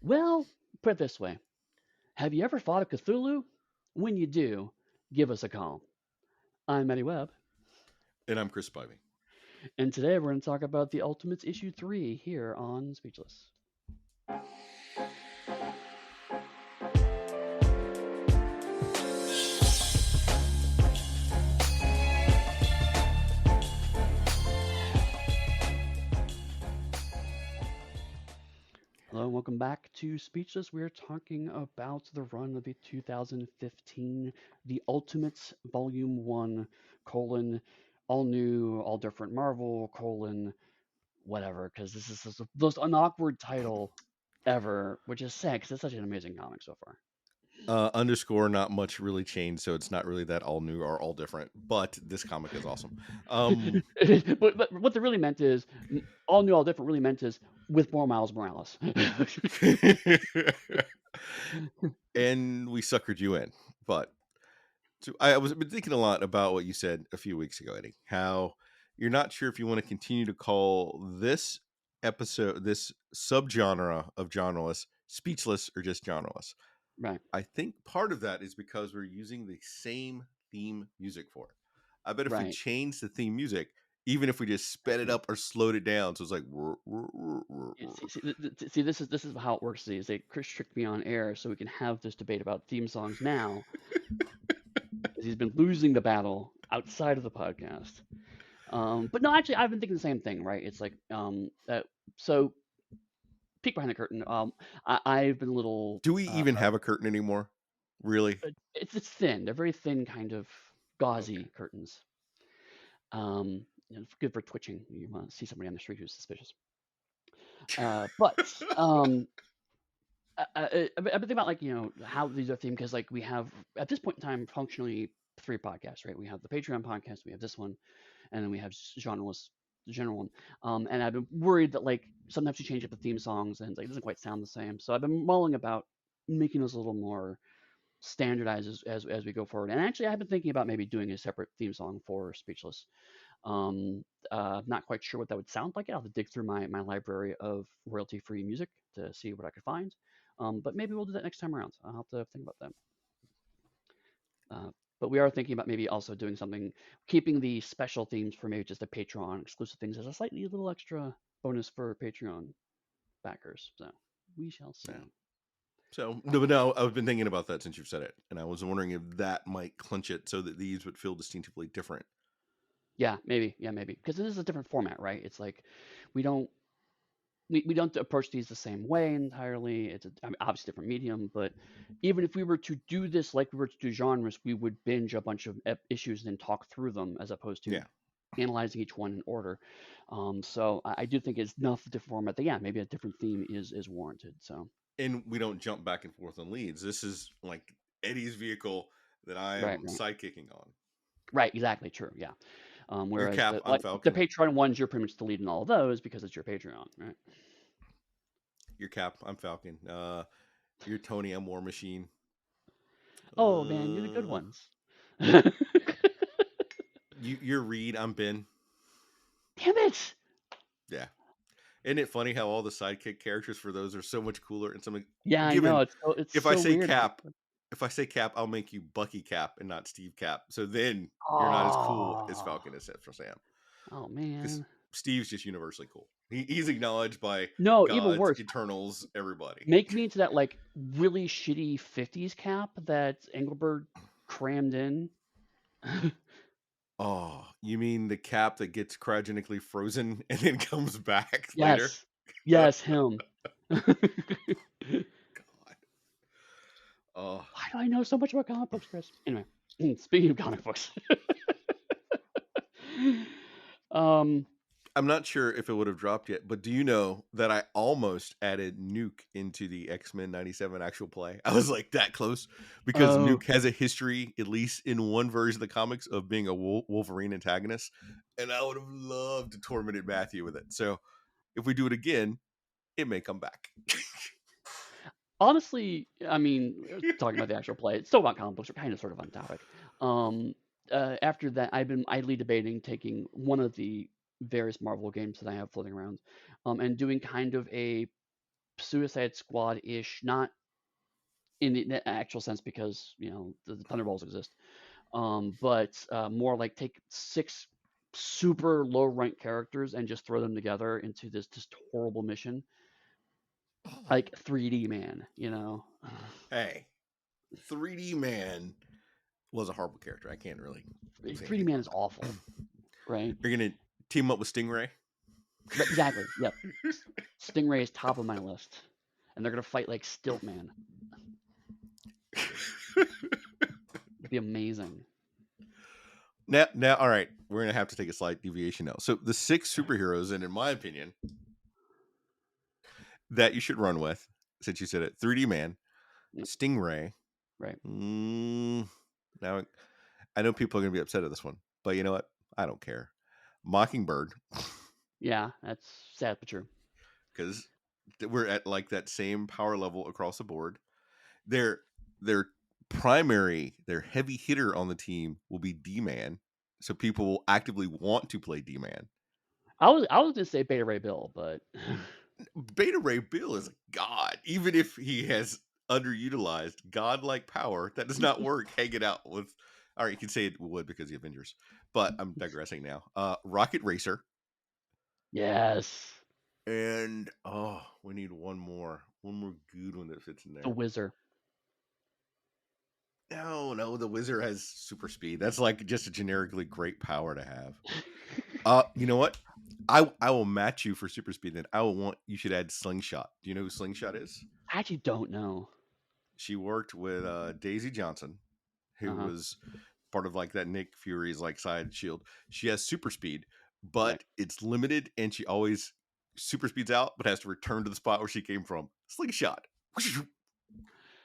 Well, put it this way. Have you ever fought a Cthulhu? When you do, give us a call. I'm Eddie Webb, And I'm Chris Spivey. and today we're going to talk about the Ultimates Issue 3 here on Speechless. Hello and welcome back to Speechless. We're talking about the run of the 2015 The Ultimates Volume 1, colon, all new, all different Marvel, colon, whatever, because this is the most unawkward title ever, which is sad because it's such an amazing comic so far. Underscore, not much really changed, so it's not really that all new or all different. But this comic is awesome. But what they really meant is all new, all different. Really meant is with more Miles Morales. And we suckered you in. But so I was been thinking a lot about what you said a few weeks ago, Eddie. How you're not sure if you want to continue to call this episode, this subgenre of genreless, speechless or just genreless. Right, I think part of that is because we're using the same theme music for it. I bet if we right. change the theme music, even if we just sped it up or slowed it down, so it's like See, this is how it works. Is they Chris tricked me on air so we can have this debate about theme songs now, because he's been losing the battle outside of the podcast. But no, actually, I've been thinking the same thing. Right? It's like so peek behind the curtain. I've been a little do we even have a curtain anymore? Really? it's thin. They're very thin, kind of gauzy Okay. curtains. It's good for twitching. You want to see somebody on the street who's suspicious. But I've been thinking about like how these are themed because like we have at this point in time functionally three podcasts, right? We have the Patreon podcast, we have this one, and then we have genreless, the general one. And I've been worried that like sometimes you change up the theme songs and like, it doesn't quite sound the same. So I've been mulling about making those a little more standardized as we go forward. And actually, I've been thinking about maybe doing a separate theme song for Speechless. Um, not quite sure what that would sound like. I'll have to dig through my library of royalty free music to see what I could find. But maybe we'll do that next time around. I'll have to think about that. Uh, but we are thinking about maybe also doing something, keeping the special themes for maybe just the Patreon exclusive things as a slightly little extra bonus for Patreon backers. So we shall Yeah. see. So, no, but no, I've been thinking about that since you've said it, and I was wondering if that might clinch it so that these would feel distinctively different. Yeah, maybe. Yeah, maybe. Because this is a different format, right? It's like we don't we don't approach these the same way entirely. It's I mean, obviously different medium, but even if we were to do this like we were to do genres, we would binge a bunch of issues and then talk through them as opposed to Yeah. analyzing each one in order. So I do think it's enough different format that yeah, maybe a different theme is warranted. So And we don't jump back and forth on leads. This is like Eddie's vehicle that I right, am right, sidekicking on. right, exactly true. Yeah. Your Whereas Cap, the I'm like the Falcon. Patreon ones, you're pretty much the lead in all of those because it's your Patreon, right? Your Cap, I'm Falcon. Your Tony, I'm War Machine. Oh man, you're the good Uh, ones. your Reed, I'm Ben. Damn it! Yeah. Isn't it funny how all the sidekick characters for those are so much cooler and something Yeah, I know. given It's if I so say weird. Cap, if I say Cap, I'll make you Bucky Cap and not Steve Cap. So then you're not as cool as Oh, Falcon as for Sam. oh Because man. Steve's just universally cool. He's acknowledged by No, even gods, worse. Eternals, everybody. Make me into that like really shitty '50s cap that Engelbert crammed in. Oh, you mean the Cap that gets cryogenically frozen and then comes back later? Yes, yes, him. Why God. Oh, do I know so much about comic books, Chris? Anyway, speaking of comic books, um, I'm not sure if it would have dropped yet, but do you know that I almost added Nuke into the X-Men 97 actual play? I was like that close because oh, Nuke has a history, at least in one version of the comics, of being a Wolverine antagonist. And I would have loved to tormented Matthew with it. So if we do it again, it may come back. honestly, I mean, talking about the actual play, it's still about comic books. We're kind of sort of on topic. Um, After that, I've been idly debating taking one of the various Marvel games that I have floating around, and doing kind of a Suicide Squad ish, not in the actual sense because the Thunderbolts exist, but more like take six super low rank characters and just throw them together into this just horrible mission, like 3D Man, Hey, 3D Man was a horrible character. I can't really say 3D anything Man about is that. awful, right? You're gonna team up with Stingray? Right, exactly. Yep. Stingray is top of my list, and they're gonna fight like Stiltman. It'd be amazing. Now, all right, we're gonna have to take a slight deviation now. So the 6 superheroes, and in my opinion, that you should run with, since you said it, 3D Man, Yep. Stingray. Right. Now, I know people are gonna be upset at this one, but you know what? I don't care. Mockingbird, Yeah, that's sad but true. because we're at like that same power level across the board. Their their their heavy hitter on the team will be D-Man, so people will actively want to play D-Man. I was gonna say Beta Ray Bill, but Beta Ray Bill is a god, even if he has underutilized godlike power. That does not work hanging out with. All right, you can say it would because the Avengers, but I'm digressing now. Rocket Racer, yes, and we need one more good one that fits in the there. Wizard. No, the Wizard has super speed. That's like just a generically great power to have. You know what? I will match you for super speed. Then you should add Slingshot. Do you know who Slingshot is? I actually don't know. She worked with Daisy Johnson, Uh who huh. was part of like that Nick Fury's like side shield. She has super speed, Right. but it's limited, and she always super speeds out, but has to return to the spot where she came from. Slingshot.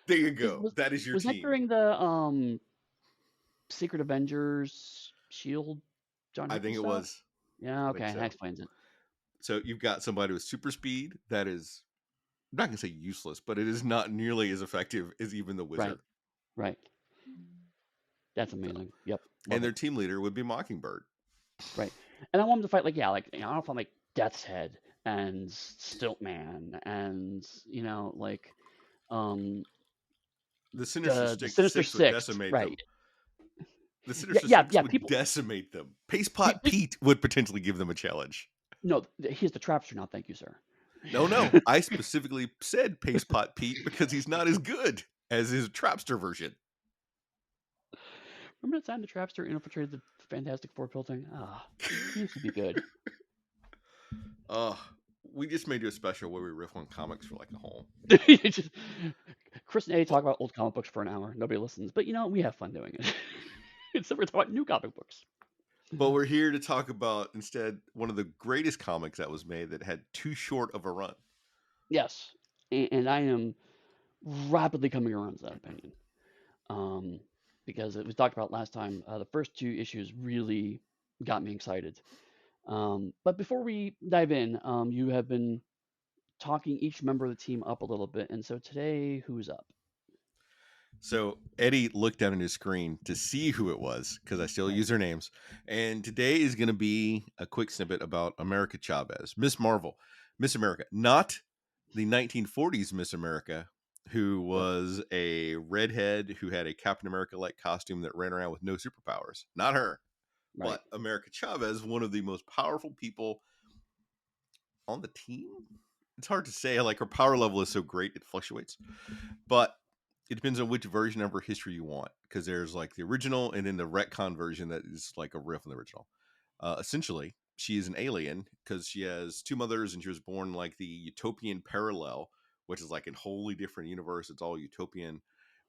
There you Is go. That is your was that team. during the Secret Avengers Shield John I Hickman think it stuff? was. Yeah. I think Okay, that so. explains it. So you've got somebody with super speed that is, I'm not gonna say useless, but it is not nearly as effective as even the Right. Wizard. Right. That's So, amazing. Yep. and Love their it. team leader would be Mockingbird. Right. And I want them to fight like like I don't know if I'm like Death's Head and Stiltman and like um The Sinister the Six, Sinister Six would Six. decimate Right. them. The Yeah. Sinister Yeah. Six Yeah. would People. decimate them. pe- Pacepot pe- Pete would potentially give them a challenge. no, he's the Trapster now. Thank you, sir. No. I specifically said Pacepot Pete because he's not as good as his Trapster version. Remember that time the Trapster infiltrated the Fantastic Four building? Ah, he used to be good. Uh, we just may do a special where we riff on comics for like a whole. Just- Chris and Eddie But talk about old comic books for an hour. Nobody listens, but we have fun doing it. Except we're talking about new comic books. we're here to talk about instead one of the greatest comics that was made that had too short of a run. Yes, and I am rapidly coming around to that opinion. Um, because it was talked about last time. The first two issues really got me excited. But before we dive in, you have been talking each member of the team up a little bit, and so today, who's up? So Eddie looked down at his screen to see who it was because I still Right, use their names. And today is going to be a quick snippet about America Chavez, Miss Marvel, Miss America, not the 1940s Miss America, who right, was a redhead who had a Captain America like costume that ran around with no superpowers. Not her, right. but America Chavez, one of the most powerful people on the team. It's hard to say. Like her power level is so great, it fluctuates. But it depends on which version of her history you want, because there's like the original and then the retcon version that is like a riff on the original. Essentially, she is an alien because she has two mothers and she was born like the utopian parallel, which is like a wholly different universe. It's all utopian.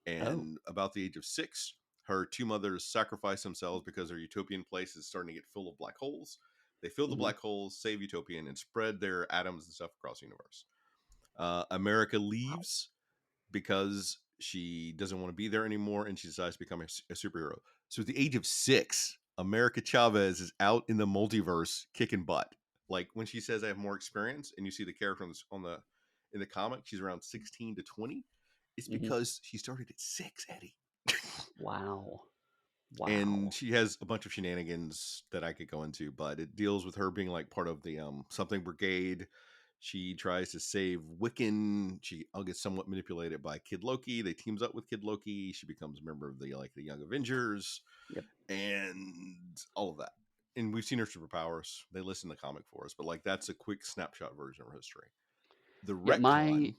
Oh, And about the age of 6, her two mothers sacrifice themselves because their utopian place is starting to get full of black holes. They fill the hmm, black holes, save utopian, and spread their atoms and stuff across the universe. America wow. leaves because she doesn't want to be there anymore and she decides to become a superhero. So at the age of 6, America Chavez is out in the multiverse kicking butt. Like when she says I have more experience and you see the character in the comic, she's around 16 to 20. It's Hmm. because she started at 6, Eddie. Wow, And wow. she has a bunch of shenanigans that I could go into, but it deals with her being like part of the something brigade. She tries to save Wiccan. She gets somewhat manipulated by Kid Loki. They teams up with Kid Loki. She becomes a member of the Young Avengers Yep. and all of that. And we've seen her superpowers. They list in the comic for us, but like that's a quick snapshot version of her history. The Yeah, my retcon.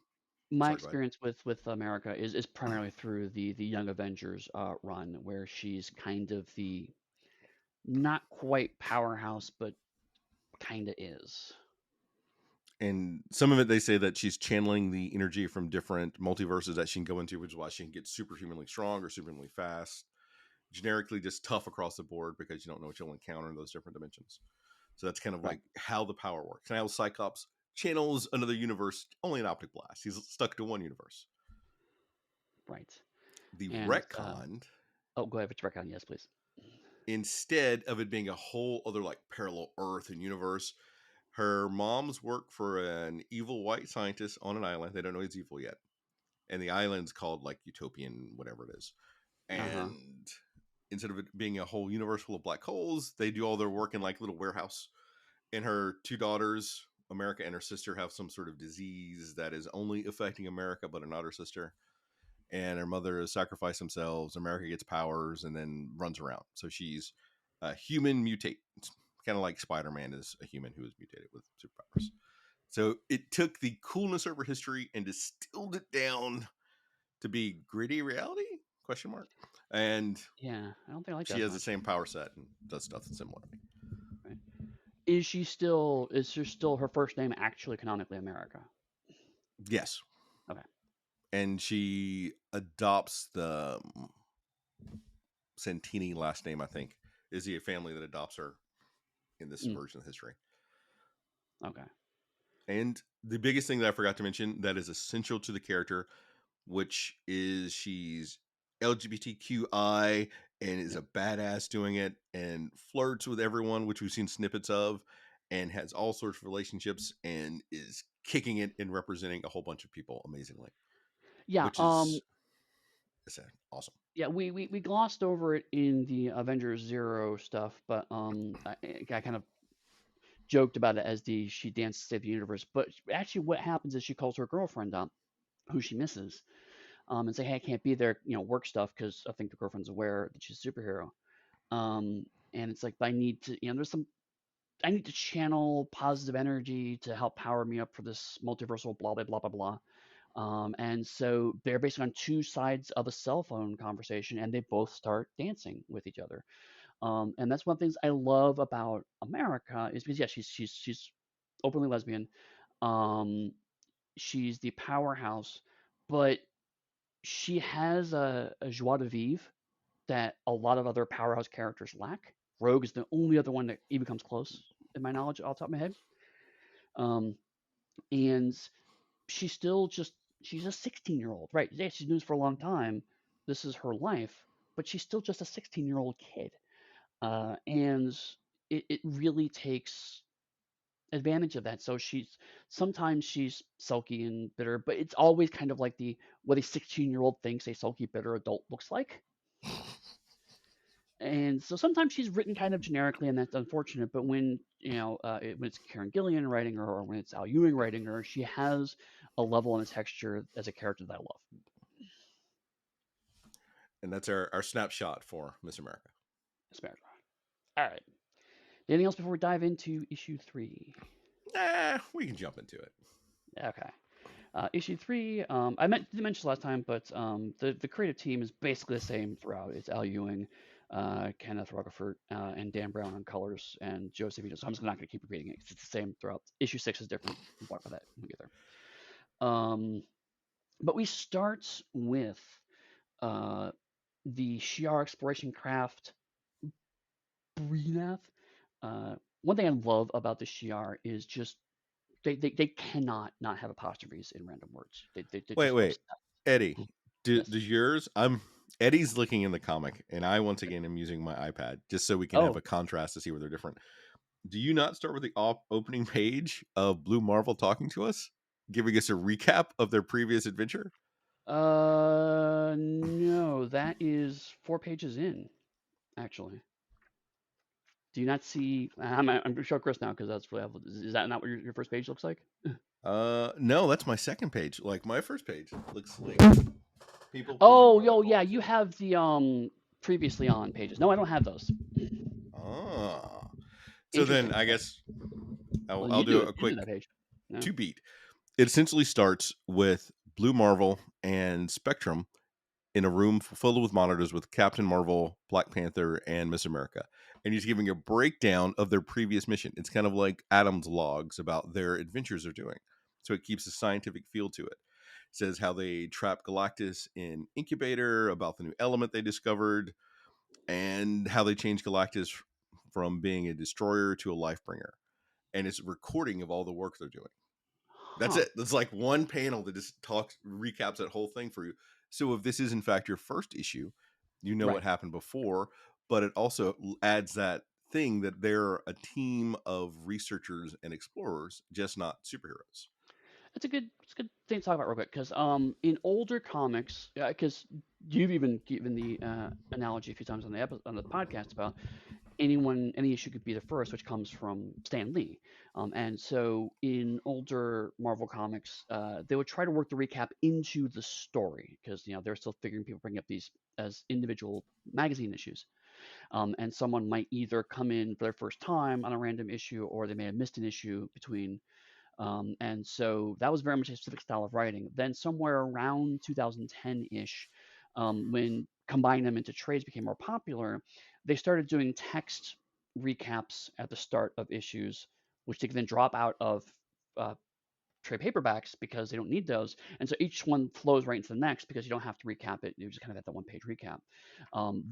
my Sorry, go ahead. experience with America is primarily through the Young Avengers run, where she's kind of the not quite powerhouse, but kind of is. And some of it they say that she's channeling the energy from different multiverses that she can go into, which is why she can get superhumanly strong or superhumanly fast. Generically, just tough across the board because you don't know what you'll encounter in those different dimensions. So that's kind of Right. like how the power works. And how Cyclops channels another universe only an optic blast. He's stuck to one universe. Right. The And retcon, oh, go ahead with your background. Yes, please. instead of it being a whole other like parallel Earth and universe, her mom's work for an evil white scientist on an island. They don't know he's evil yet. And the island's called like Utopian, whatever it is. Uh huh. And instead of it being a whole universe full of black holes, they do all their work in like a little warehouse. And her two daughters, America and her sister, have some sort of disease that is only affecting America, but not her sister. And her mother has sacrificed themselves. America gets powers and then runs around. So she's a human mutate. It's kind of like Spider-Man is a human who is mutated with superpowers. So it took the coolness of her history and distilled it down to be gritty reality? Question mark. And Yeah, I don't think I like that she as has the much. same power set and does stuff similar. Right. Is she still? Is there still her first name actually canonically America? Yes. Okay. And she adopts the Santini last name, I think. Is he a family that adopts her in this Mm, version of history? okay. And the biggest thing that I forgot to mention that is essential to the character, which is she's LGBTQI and is Yep. a badass doing it and flirts with everyone, which we've seen snippets of, and has all sorts of relationships and is kicking it and representing a whole bunch of people amazingly, Yeah. which is awesome. Yeah. We glossed over it in the Avengers Zero stuff, but I kind of joked about it as the she danced to save the universe. But actually, what happens is she calls her girlfriend up, who she misses, and say, "Hey, I can't be there, work stuff because I think the girlfriend's aware that she's a superhero." Um, and it's like, I need to, there's some, I need to channel positive energy to help power me up for this multiversal blah blah blah blah blah. And so they're basically on two sides of a cell phone conversation, and they both start dancing with each other. And that's one of the things I love about America is because yeah, she's openly lesbian. Um, she's the powerhouse, but she has a joie de vivre that a lot of other powerhouse characters lack. Rogue is the only other one that even comes close, in my knowledge, off the top of my head. Um, and she's still just she's a 16-year-old, right? Yeah, she's been doing this for a long time. This is her life, but she's still just a 16-year-old kid, and it really takes advantage of that. So she's sulky and bitter, but it's always kind of like the what a 16-year-old thinks a sulky, bitter adult looks like. And so sometimes she's written kind of generically, and that's unfortunate. But when when it's Karen Gillian writing her, or when it's Al Ewing writing her, she has a level and a texture as a character that I love. And that's our snapshot for Miss America. All right. Anything else before we dive into issue 3? Nah, we can jump into it. Okay. Issue 3, didn't mention last time, but the creative team is basically the same throughout. It's Al Ewing, Kenneth Rutherford, and Dan Brown on colors, and Joe Savino. So I'm just not going to keep repeating it 'cause it's the same throughout. Issue 6 is different. We'll talk about that when we get there. But we start with uh, the Shi'ar exploration craft Breenath. One thing I love about the Shi'ar is just they cannot not have apostrophes in random words. They're Wait, just wait. obsessed. Eddie, Yes. does yours? I'm Eddie's looking in the comic, and I once again am using my iPad just so we can have Oh, a contrast to see where they're different. Do you not start with the opening page of Blue Marvel talking to us, giving us a recap of their previous adventure? no, that is 4 pages in, actually. Do you not see? I'm sure Chris now because that's really helpful. Is that not what your first page looks like? No, that's my second page. Like my first page looks like people pushing Oh, yo, yeah, protocols. you have the previously on pages. No, I don't have those. Ah. So then Interesting. I guess Well, then I'll you do do it. a You do quick that page. Yeah. two beat. It essentially starts with Blue Marvel and Spectrum in a room filled with monitors with Captain Marvel, Black Panther, and Miss America. And he's giving a breakdown of their previous mission. It's kind of like Adam's logs about their adventures they're doing. So it keeps a scientific feel to it. It says how they trapped Galactus in incubator, about the new element they discovered, and how they changed Galactus from being a destroyer to a life bringer. And it's a recording of all the work they're doing. That's Huh. it. That's like one panel that just talks, recaps that whole thing for you. So if this is in fact your first issue, you know Right. what happened before, but it also adds that thing that they're a team of researchers and explorers, just not superheroes. It's a good thing to talk about real quick because in older comics, because you've even given the analogy a few times on the on the podcast about any issue could be the first, which comes from Stan Lee. And so in older Marvel comics, they would try to work the recap into the story because they're still figuring people bring up these as individual magazine issues. And someone might either come in for their first time on a random issue, or they may have missed an issue between. And so that was very much a specific style of writing. Then somewhere around 2010-ish, when combining them into trades became more popular, they started doing text recaps at the start of issues, which they can then drop out of uh, trade paperbacks because they don't need those. And so each one flows right into the next because you don't have to recap it. You just kind of have that one page recap.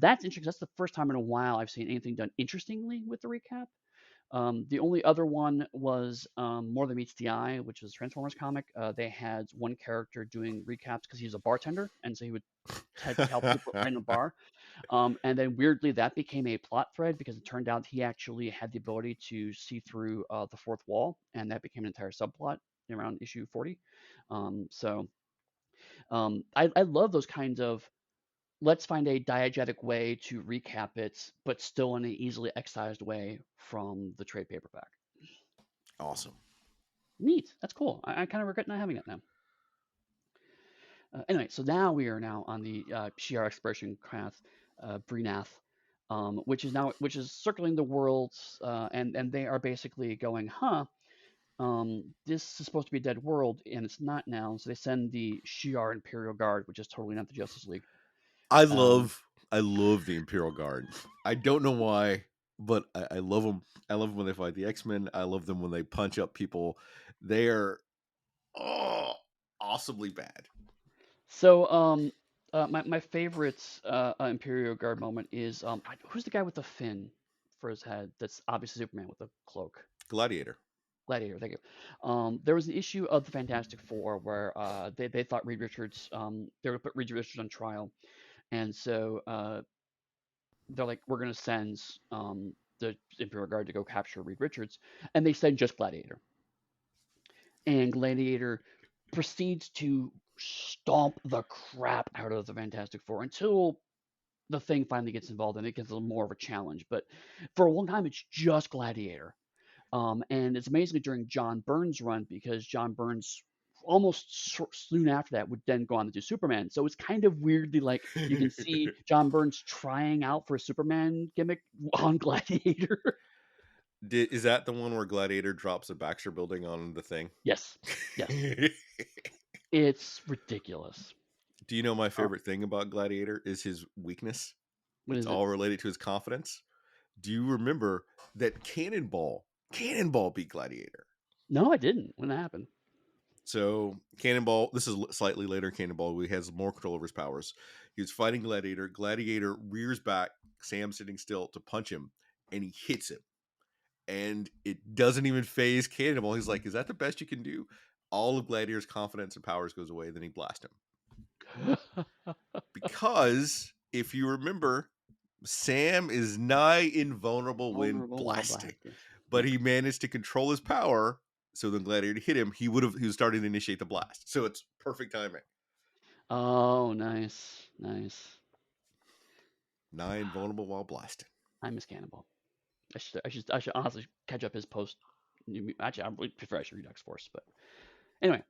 That's interesting. That's the first time in a while I've seen anything done interestingly with the recap. The only other one was More Than Meets the Eye, which was a Transformers comic. They had one character doing recaps because he was a bartender, and so he would tell people right in the bar. And then weirdly, that became a plot thread because it turned out he actually had the ability to see through the fourth wall, and that became an entire subplot around issue 40. I love those kinds of let's find a diegetic way to recap it, but still in an easily excised way from the trade paperback. Awesome. Neat. That's cool. I kind of regret not having it now. Anyway, so now we are now on the Shi'ar exploration craft, Brinath, which is circling the worlds, and they are basically going, huh? This is supposed to be a dead world, and it's not now. So they send the Shi'ar Imperial Guard, which is totally not the Justice League. I Um, love I love the Imperial Guard. I don't know why, but I love them. I love them when they fight the X-Men. I love them when they punch up people. They are oh awesomely bad. so my favorite Imperial Guard moment is who's the guy with the fin for his head? That's obviously Superman with the cloak. Gladiator. Gladiator, thank you. There was an issue of the Fantastic Four where they thought Reed Richards they were going to put Reed Richards on trial, and so they're like, we're going to send the Imperial Guard to go capture Reed Richards, and they send just Gladiator, and Gladiator proceeds to stomp the crap out of the Fantastic Four until the Thing finally gets involved and it gets a little more of a challenge. But for a long time, it's just Gladiator. And it's amazingly during John Byrne's run because John Byrne's almost soon after that would then go on to do Superman. So it's kind of weirdly like you can see John Byrne's trying out for a Superman gimmick on Gladiator. Is that the one where Gladiator drops a Baxter building on the Thing? Yes, yes, it's ridiculous. Do you know my Uh, favorite thing about Gladiator is his weakness? what It's is it? all related to his confidence. Do you remember that Cannonball beat Gladiator? No, I didn't. When that happened. So Cannonball, this is slightly later. Cannonball, he has more control over his powers. He was fighting Gladiator. Gladiator rears back, Sam sitting still to punch him, and he hits him. And it doesn't even phase Cannonball. He's like, "Is that the best you can do?" All of Gladiator's confidence and powers goes away. Then he blasts him because if you remember, Sam is nigh invulnerable when Vulnerable while blasting, blasting. but he managed to control his power. So then Gladiator hit him. He was starting to initiate the blast. So it's perfect timing. Oh, nice, nice. Nigh invulnerable while blasting. I miss Cannonball. I should honestly catch up his post. Actually, I would prefer I should read X Force, but Anyway,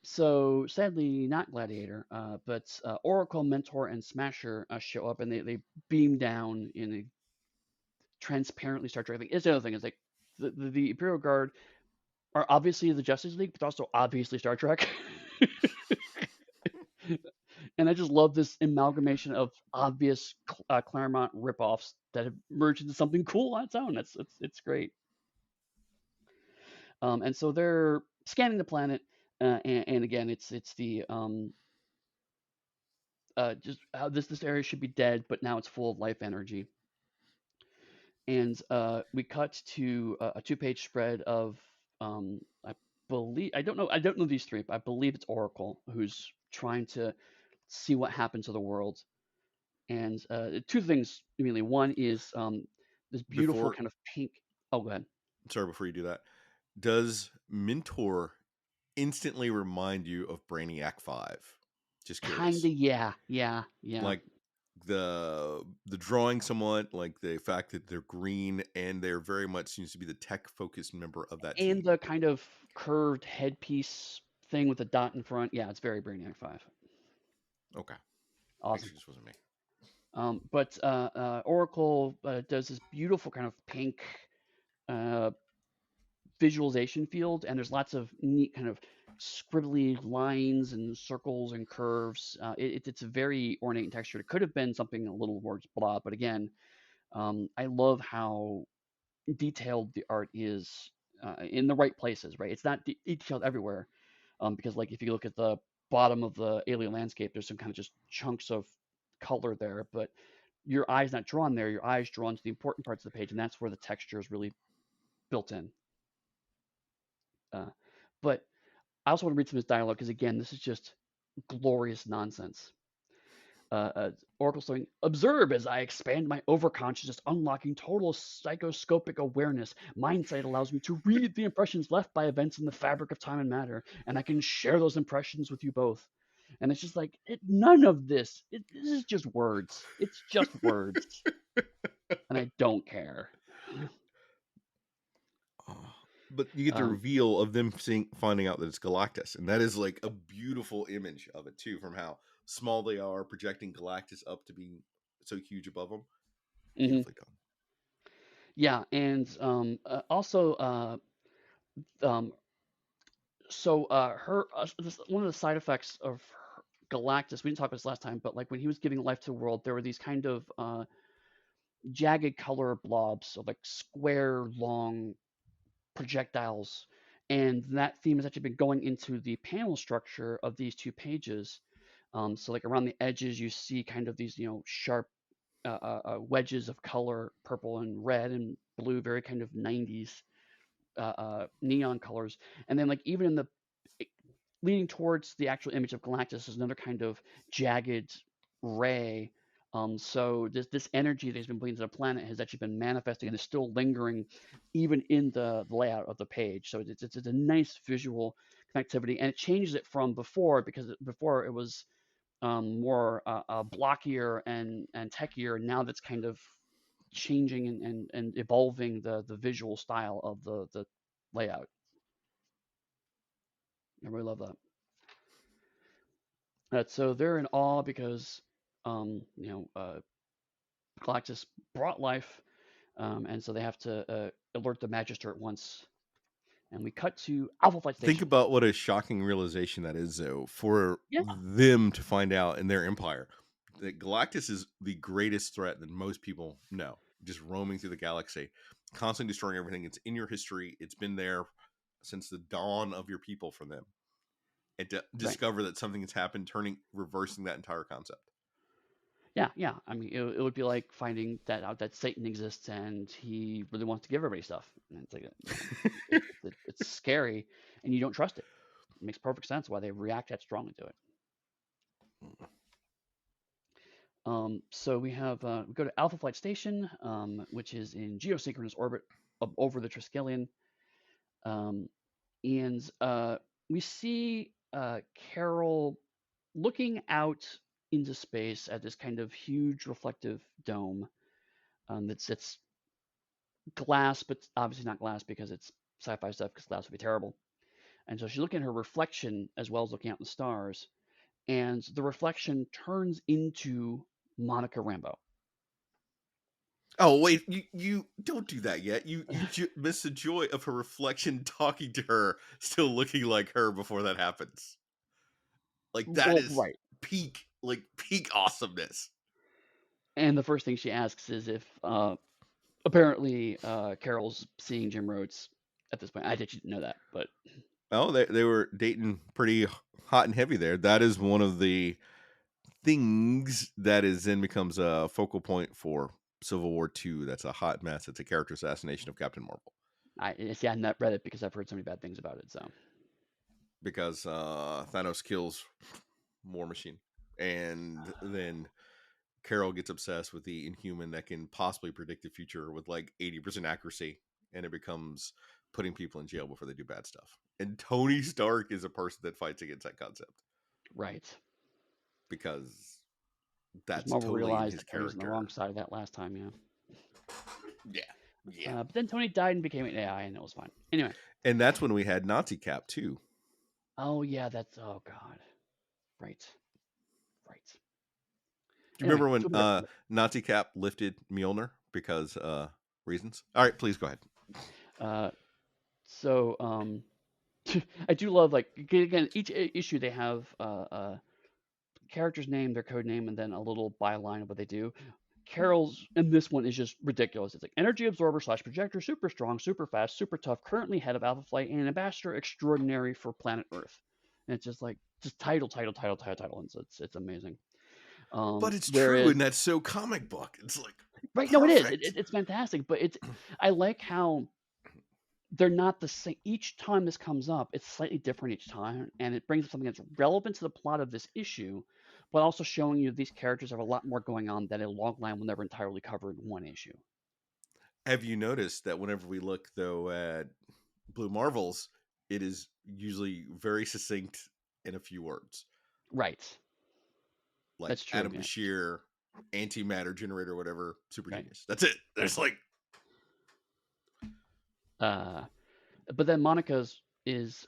so sadly not Gladiator, but Oracle, Mentor, and Smasher show up, and they beam down in a transparently Star Trek thing. It's the other thing is like the Imperial Guard are obviously the Justice League, but also obviously Star Trek. And I just love this amalgamation of obvious Claremont ripoffs that have merged into something cool on its own. It's great. And so they're scanning the planet, and again, it's the just how this area should be dead, but now it's full of life energy. And we cut to a two-page spread of I believe I don't know these three, but I believe it's Oracle who's trying to see what happened to the world. And two things immediately. One is this beautiful Before, kind of pink. Oh, go ahead. sorry, before you do that, does Mentor instantly remind you of Brainiac 5? Just Kinda, curious. yeah, yeah, yeah. Like the drawing somewhat, like the fact that they're green and they're very much seems to be the tech focused member of that And team. the kind of curved headpiece thing with the dot in front. Yeah, it's very Brainiac 5. Okay. Make Awesome. sure this wasn't me. But Oracle does this beautiful kind of pink uh, visualization field, and there's lots of neat kind of scribbly lines and circles and curves. It's a very ornate and textured. It could have been something a little more blah, but again, I love how detailed the art is in the right places. Right, it's not detailed everywhere, because like if you look at the bottom of the alien landscape, there's some kind of just chunks of color there, but your eye's not drawn there. Your eye's drawn to the important parts of the page, and that's where the texture is really built in. Uh, but I also want to read some of his dialogue because, again, this is just glorious nonsense. Oracle saying, "Observe as I expand my overconsciousness, unlocking total psychoscopic awareness. Mindsight allows me to read the impressions left by events in the fabric of time and matter, and I can share those impressions with you both." And it's just like, none of this. This is just words. It's just words. And I don't care. Oh, but you get the Um, reveal of them finding out that it's Galactus, and that is like a beautiful image of it too, from how small they are, projecting Galactus up to being so huge above them. mhm. Beautifully done. Yeah, and also, um, so her one of the side effects of Galactus, we didn't talk about this last time, but like when he was giving life to the world, there were these kind of jagged color blobs, so like square long projectiles, and that theme has actually been going into the panel structure of these two pages. So like around the edges, you see kind of these sharp wedges of color, purple and red and blue, very kind of 90s neon colors. And then like even in the leading towards the actual image of Galactus is another kind of jagged ray. So this energy that has been put into the planet has actually been manifesting and is still lingering, even in the layout of the page. So it's a nice visual connectivity, and it changes it from before because before it was more blockier and techier. Now that's kind of changing and evolving the visual style of the layout. I really love that. So they're in awe because Galactus brought life, and so they have to alert the Magister at once. And we cut to Alpha Flight Think Station. about what a shocking realization that is, though, for Yeah, them to find out in their empire that Galactus is the greatest threat that most people know. Just roaming through the galaxy, constantly destroying everything. It's in your history. It's been there since the dawn of your people for them. And to right. discover that something has happened, reversing that entire concept. Yeah, yeah. I mean, it would be like finding that out that Satan exists and he really wants to give everybody stuff. And it's like, it's scary, and you don't trust it. It makes perfect sense why they react that strongly to it. So we go to Alpha Flight Station, which is in geosynchronous orbit over the Triskelion, um, and we see Carol looking out into space at this kind of huge reflective dome that's glass, but obviously not glass because it's sci-fi stuff because glass would be terrible. And so she's looking at her reflection as well as looking out in the stars, and the reflection turns into Monica Rambeau. Oh wait, you don't do that yet. You miss the joy of her reflection talking to her, still looking like her before that happens. Like that Well, is right. peak awesomeness. And the first thing she asks is if apparently Carol's seeing Jim Rhodes at this point. I didn't know that, but Oh, they were dating pretty hot and heavy there. That is one of the things that is then becomes a focal point for Civil War II. That's a hot mess. It's a character assassination of Captain Marvel I see. I've not read it because I've heard so many bad things about it. So because Thanos kills War Machine, and then Carol gets obsessed with the Inhuman that can possibly predict the future with like 80% accuracy, and it becomes putting people in jail before they do bad stuff. And Tony Stark is a person that fights against that concept right, because because that's Marvel totally in realized his that Tony's on the character. wrong side of that last time. Yeah. Yeah, yeah. But then Tony died and became an AI, and it was fine. Anyway. And that's when we had Nazi Cap too. Oh yeah, that's oh god. Right. Right. Do you Anyway, remember when to a better topic. Nazi Cap lifted Mjolnir because reasons? All right, please go ahead. Uh, so I do love like again each issue they have character's name, their code name, and then a little byline of what they do. Carol's in this one is just ridiculous. It's like energy absorber slash projector, super strong, super fast, super tough, currently head of Alpha Flight, and an ambassador extraordinary for planet Earth. And it's just like just title, and so it's amazing. But it's true, Whereas and that's so comic book. It's like right, no, it is. perfect. It's fantastic, but it's I like how they're not the same. Each time this comes up, it's slightly different each time, and it brings up something that's relevant to the plot of this issue, but also showing you these characters have a lot more going on that a log line will never entirely cover in one issue. Have you noticed that whenever we look though at Blue Marvels, it is usually very succinct in a few words, Right. like That's true. Adam Yeah. Bashir, antimatter generator, whatever, super Right. genius. That's it. Right. There's like Uh, but then Monica's is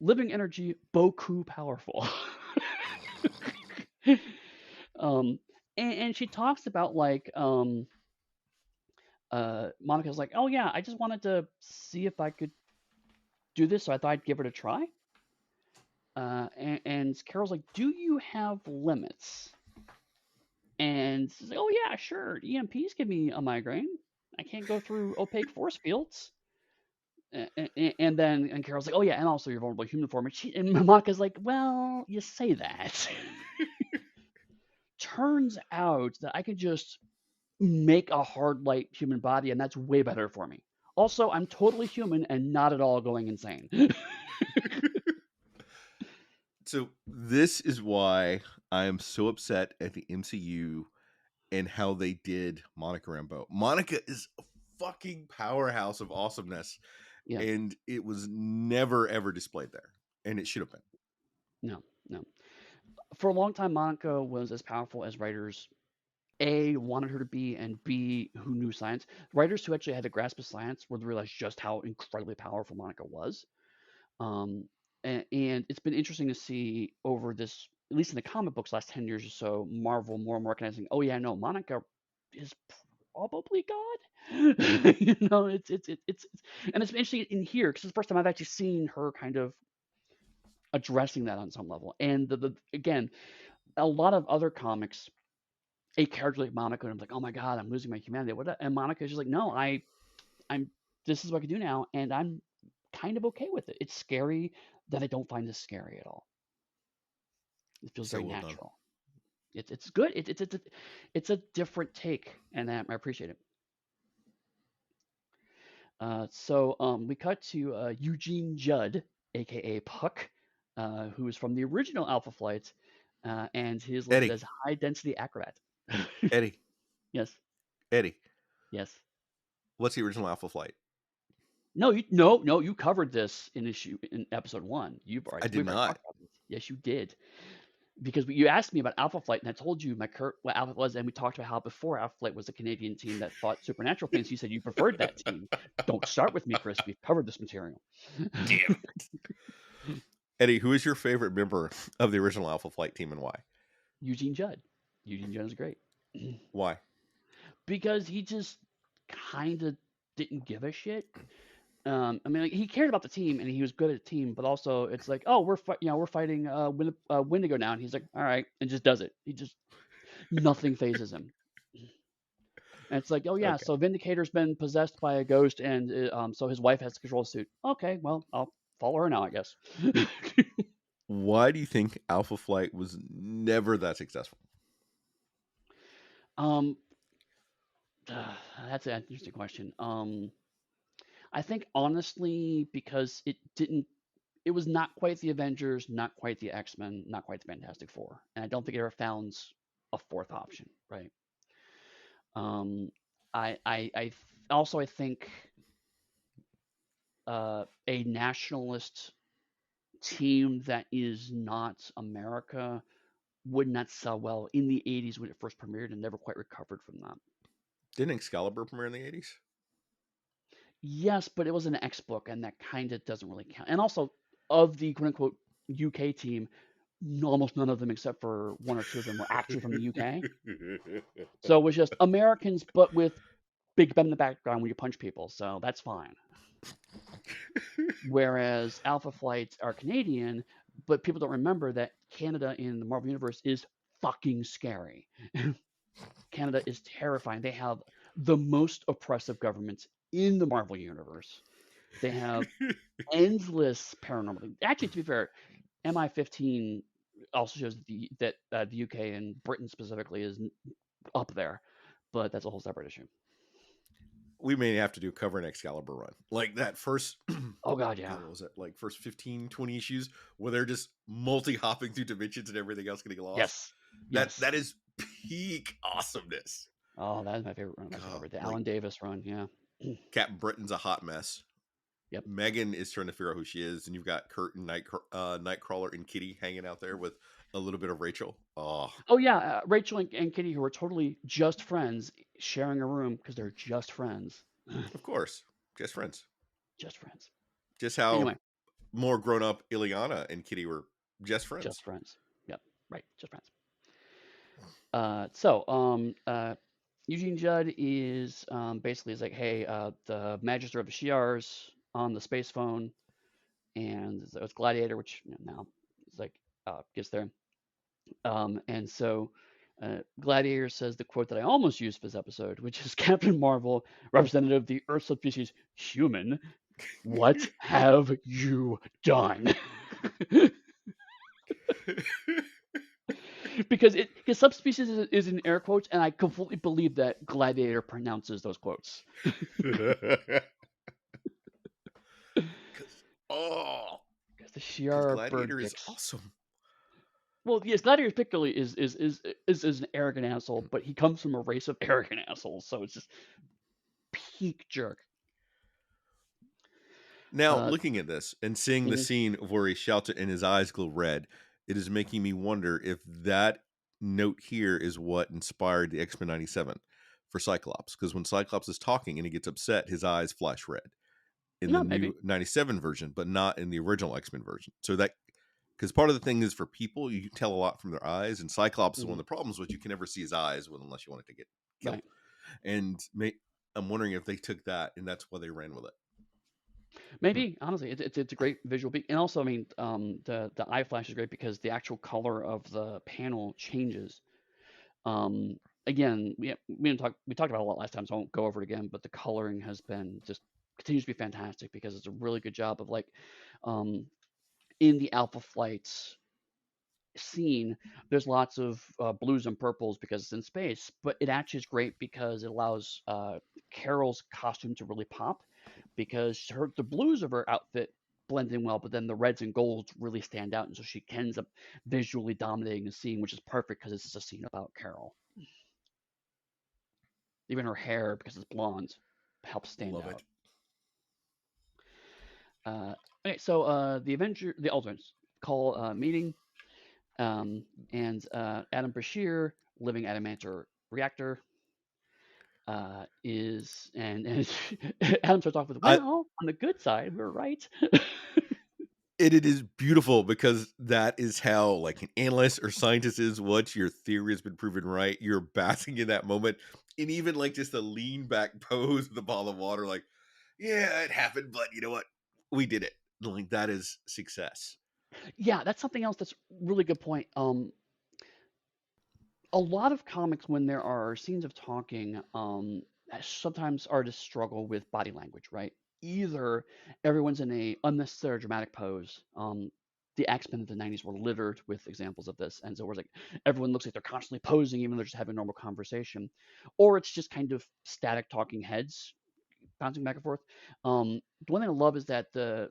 living energy, Boku powerful. um, and she talks about like Monica's like, oh yeah, I just wanted to see if I could do this, so I thought I'd give it a try. And Carol's like, do you have limits? And she's like, oh yeah, sure. EMPs give me a migraine. I can't go through opaque force fields. And then and Carol's like, oh yeah, and also you're vulnerable to human form. And Monica's like, well, you say that. Turns out that I could just make a hard light human body, and that's way better for me. Also, I'm totally human and not at all going insane. so. This is why I am so upset at the MCU and how they did Monica Rambeau. Monica is a fucking powerhouse of awesomeness, Yeah, and it was never ever displayed there, and it should have been. no, no. For a long time, Monica was as powerful as writers A wanted her to be, and B who knew science. Writers who actually had a grasp of science would realize just how incredibly powerful Monica was. Um, and it's been interesting to see over this, at least in the comic books, last 10 years or so, Marvel more and more recognizing, oh yeah, no, Monica is probably God. And it's been interesting in here because it's the first time I've actually seen her kind of addressing that on some level. And the again, a lot of other comics, a character like Monica, and I'm like, oh my god, I'm losing my humanity. What? And Monica's just like, no, I'm. This is what I can do now, and I'm kind of okay with it. It's scary that I don't find this scary at all. It feels So very well done. natural. It's good. It's a different take, and I appreciate it. We cut to Eugene Judd, aka Puck, who is from the original Alpha Flight, and he is listed Eddie, as high density acrobat. Eddie, Yes, Eddie. yes. What's the original Alpha Flight? No, no, you covered this in episode 1. I did We've already not. talked about this. Yes, you did. because you asked me about Alpha Flight, and I told you what Alpha was, and we talked about how before Alpha Flight was a Canadian team that fought supernatural things. You said you preferred that team. Don't start with me, Chris. We've covered this material. Damn it. Eddie, who is your favorite member of the original Alpha Flight team and why? Eugene Judd. Eugene Judd is great Why? because he just kind of didn't give a shit. I mean, like, he cared about the team and he was good at the team, but also it's like, oh, we're fighting Wendigo now, and he's like, all right, and just does it. He just nothing phases him. And it's like, oh yeah, Okay. so Vindicator's been possessed by a ghost, and so his wife has to control the suit. Okay, well, I'll follow her now, I guess. Why do you think Alpha Flight was never that successful? um, that's an interesting question. I think honestly because it didn't. It was not quite the Avengers, not quite the X-Men, not quite the Fantastic Four, and I don't think it ever found a fourth option, right? Um, also I think a nationalist team that is not America would not sell well in the 80s when it first premiered and never quite recovered from that. Didn't Excalibur premiere in the 80s? Yes, but it was an X book, and that kind of doesn't really count. And also, of the quote unquote UK team, almost none of them, except for one or two of them, were actually from the UK. So it was just Americans, but with Big Ben in the background when you punch people. So that's fine. Whereas Alpha Flights are Canadian, but people don't remember that Canada in the Marvel Universe is fucking scary. Canada is terrifying. They have the most oppressive governments in the Marvel Universe. They have endless paranormal. Actually, to be fair, MI15 also shows that the UK and Britain specifically is up there, but that's a whole separate issue. We may have to do cover an Excalibur run. Like that first, Oh God, yeah. God, what was it? Like first 15, 20 issues where they're just multi-hopping through dimensions and everything else getting lost. Yes, That yes. that is peak awesomeness. Oh, that is my favorite run so God, far. The like Alan Davis run, yeah. Captain Britain's a hot mess. Yep. Megan is trying to figure out who she is, and you've got Kurt and Nightcrawler and Kitty hanging out there with a little bit of Rachel. Oh, Oh yeah, Rachel and Kitty, who are totally just friends, sharing a room because they're just friends. of course, just friends. Just friends. Just how Anyway, more grown up Ileana and Kitty were just just friends. friends. Yep. Right. Just friends. So Eugene Judd is basically is like, hey, the Magister of the Shi'ars on the space phone, and it's Gladiator, which now is like gets there. And so Gladiator says the quote that I almost used for this episode, which is Captain Marvel, representative of the Earth subspecies human, what have you done? Because subspecies is in air quotes, and I completely believe that Gladiator pronounces those quotes. oh, Because the because Shi'ar are bird Gladiator is dicks. awesome. Well, yes, Gladiator particularly is an arrogant asshole, but he comes from a race of arrogant assholes, so it's just peak jerk. Now, Uh, looking at this and seeing the mhm. scene of where he shouts it and his eyes glow red, it is making me wonder if that note here is what inspired the X Men '97 for Cyclops. Because when Cyclops is talking and he gets upset, his eyes flash red in the Maybe. new '97 version, but not in the original X Men version. So that because part of the thing is for people, you can tell a lot from their eyes, and Cyclops is one of Mhm. the problems with you can never see his eyes unless you want it to get killed. Right. And I'm wondering if they took that and that's why they ran with it. Maybe honestly, it's a great visual beat, and also I mean, the eye flash is great because the actual color of the panel changes. Um, Again, we talked about it a lot last time, so I won't go over it again. But the coloring has been just continues to be fantastic because it's a really good job of like, um, in the Alpha Flights scene, there's lots of blues and purples because it's in space, but it actually is great because it allows Carol's costume to really pop because the blues of her outfit blend in well, but then the reds and golds really stand out, and so she ends up visually dominating the scene, which is perfect because it's a scene about Carol. Even her hair, because it's blonde, helps stand Love out. it. Uh, okay, so the Ultimates call meeting. And Adam Brashear, living adamantium reactor, is and Adam starts off with, I "Well, on the good side, we're right." it is beautiful because that is how like an analyst or scientist is. Once your theory has been proven right, you're basking in that moment, and even like just a lean back pose with a bottle of water, like, yeah, it happened, but you know what? We did it. Like that is success. Yeah, that's something else that's really good point. A lot of comics, when there are scenes of talking, sometimes artists struggle with body language, right? Either everyone's in a unnecessary dramatic pose. The X-Men of the 90s were littered with examples of this, and so it's like everyone looks like they're constantly posing, even though they're just having a normal conversation, or it's just kind of static talking heads bouncing back and forth. The one thing I love is that the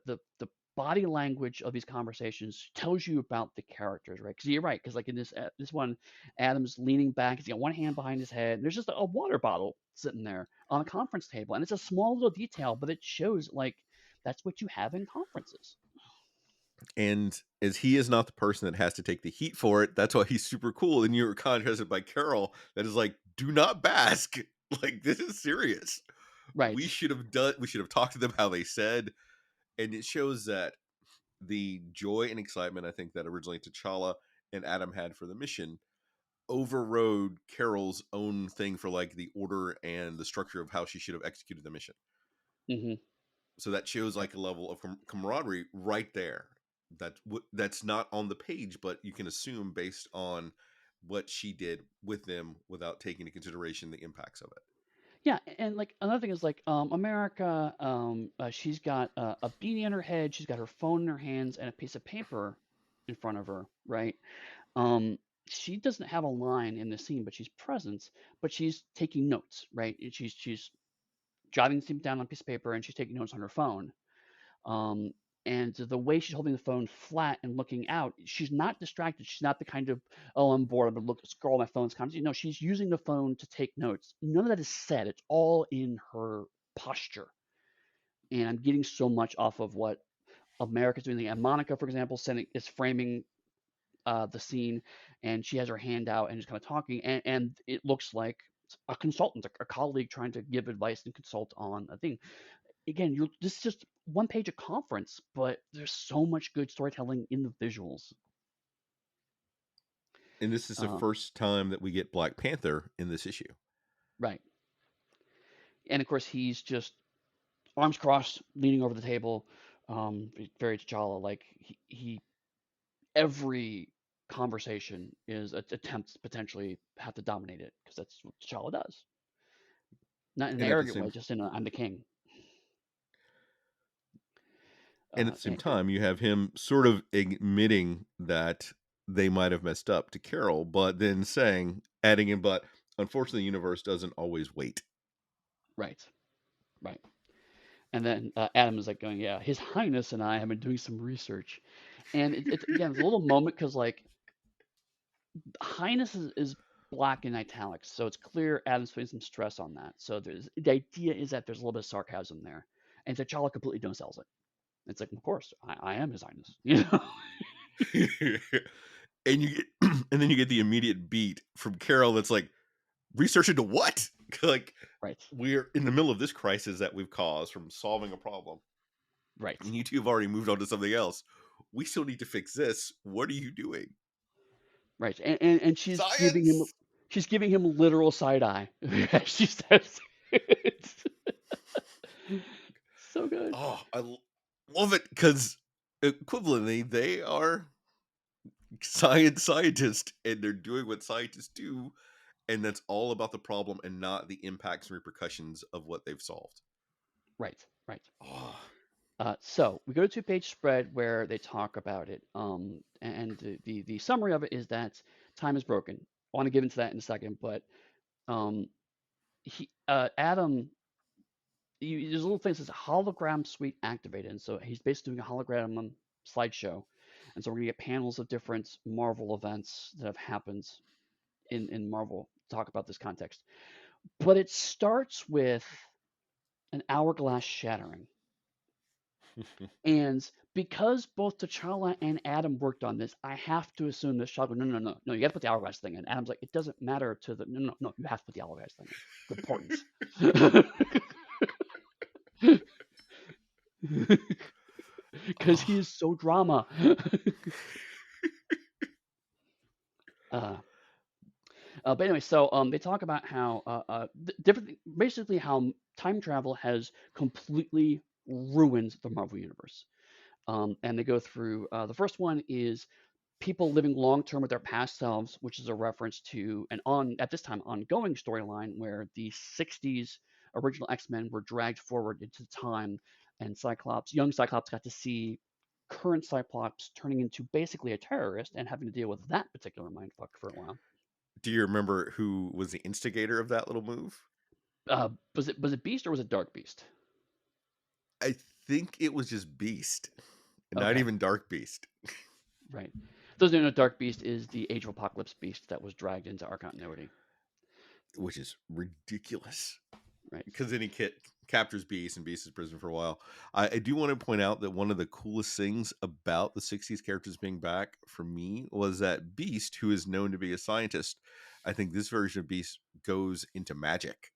body language of these conversations tells you about the characters, right? Because you're right. Because like in this one, Adam's leaning back. He's got one hand behind his head. And there's just a water bottle sitting there on a conference table, and it's a small little detail, but it shows like that's what you have in conferences. And as he is not the person that has to take the heat for it, that's why he's super cool. And you're contrasted by Carol, that is like, do not bask. Like this is serious. Right. We should have talked to them how they said. And it shows that the joy and excitement I think that originally T'Challa and Adam had for the mission overrode Carol's own thing for like the order and the structure of how she should have executed the mission. Hmm. So that shows Right. like a level of camaraderie right there. That's not on the page, but you can assume based on what she did with them without taking into consideration the impacts of it. Yeah, and like another thing is like America, she's got a beanie on her head, she's got her phone in her hands, and a piece of paper in front of her, right? Um, she doesn't have a line in the scene, but she's present, but she's taking notes, right? And she's jotting things down on a piece of paper and she's taking notes on her phone. Um, and the way she's holding the phone flat and looking out, she's not distracted. She's not the kind of, oh, I'm bored, I'm gonna look scroll my phone's content. No, she's using the phone to take notes. None of that is said. It's all in her posture. And I'm getting so much off of what America's doing. And Monica, for example, sending is framing the scene, and she has her hand out and is kind of talking, and it looks like a consultant, a colleague trying to give advice and consult on a thing. Again, this is just one page of conference, but there's so much good storytelling in the visuals. And this is the Uh, first time that we get Black Panther in this issue. right, and of course he's just arms crossed, leaning over the table, very T'Challa. Like he every conversation is attempts to potentially have to dominate it because that's what T'Challa does. Not in an And at the arrogant same way, just in a I'm the king. and Uh, at the same and, time, you have him sort of admitting that they might have messed up to Carol, but then saying, adding in, but unfortunately, the universe doesn't always wait. right, right. And then Adam is like going, yeah, His Highness and I have been doing some research, and it's again it's a little moment because like Highness is black in italics, so it's clear Adam's putting some stress on that. So the idea is that there's a little bit of sarcasm there, and T'Challa completely no sells it. It's like, of course, I am His Highness, you know? And you get, and then you get the immediate beat from Carol that's like, research into what? Like, Right, we're in the middle of this crisis that we've caused from solving a problem, right, and you two have already moved on to something else. We still need to fix this. What are you doing? right. And Science. she's giving him literal side eye. She says, it's so good. Oh, love it because equivalently they are scientists and they're doing what scientists do, and that's all about the problem and not the impacts and repercussions of what they've solved. Right, right. Oh, So we go to two-page spread where they talk about it. And the summary of it is that time is broken. I want to get into that in a second, but um, Adam, there's a little thing that says hologram suite activated, and so he's basically doing a hologram slideshow, and so we're gonna get panels of different Marvel events that have happened in Marvel to talk about this context. But it starts with an hourglass shattering, And because both T'Challa and Adam worked on this, I have to assume that Shaw go, no, no, no, no, you got to put the hourglass thing in. Adam's like, it doesn't matter to the, no, no, no, you have to put the hourglass thing in. The importance. Because he Oh, is so drama. uh, but anyway, so they talk about how different, basically how time travel has completely ruined the Marvel universe. And they go through the first one is people living long term with their past selves, which is a reference to an on at this time ongoing storyline where the '60s original X-Men were dragged forward into time, and young Cyclops, got to see current Cyclops turning into basically a terrorist and having to deal with that particular mindfuck for a while. do you remember who was the instigator of that little move? Was it Beast or was it Dark Beast? I think it was just Beast, not Okay, even Dark Beast, right. Those who don't know, Dark Beast is the Age of Apocalypse Beast that was dragged into our continuity. which is ridiculous. Right. Because then he captures Beast, and Beast is prison for a while. I do want to point out that one of the coolest things about the '60s characters being back for me was that Beast, who is known to be a scientist, I think this version of Beast goes into magic.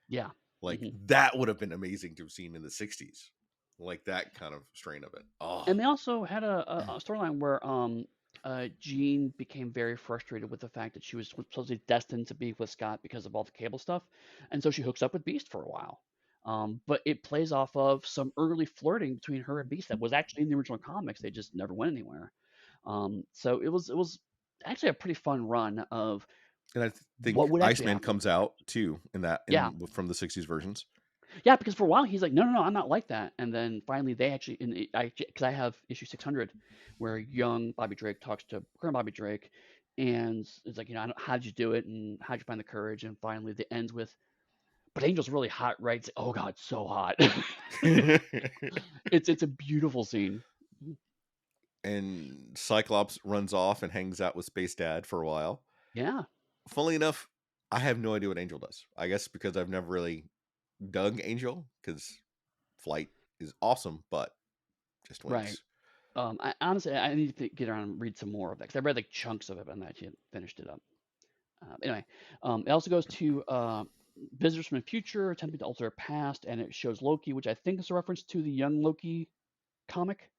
Yeah. Like hmm that would have been amazing to have seen in the '60s, like that kind of strain of it. Oh, And they also had a storyline where Jean became very frustrated with the fact that she was supposedly destined to be with Scott because of all the cable stuff, and so she hooks up with Beast for a while. But it plays off of some early flirting between her and Beast that was actually in the original comics. They just never went anywhere. So it was actually a pretty fun run of and I what think would actually Iceman happen. comes out too in that Yeah, in from the '60s versions. yeah, because for a while he's like, no, no, no, I'm not like that. And then finally they actually, because I have issue 600 where young Bobby Drake talks to current Bobby Drake and it's like, how'd you do it? And how'd you find the courage? And finally it ends with, but Angel's really hot, right? It's like, oh God, so hot. It's a beautiful scene. And Cyclops runs off and hangs out with Space Dad for a while. Yeah, Funnily enough, I have no idea what Angel does. I guess because I've never really dug Angel, because Flight is awesome, but just right. wings. I honestly, I need to get around and read some more of that because I read like chunks of it, but not yet finished it up. Anyway, it also goes to visitors from the future attempting to alter their past, and it shows Loki, which I think is a reference to the Young Loki comic.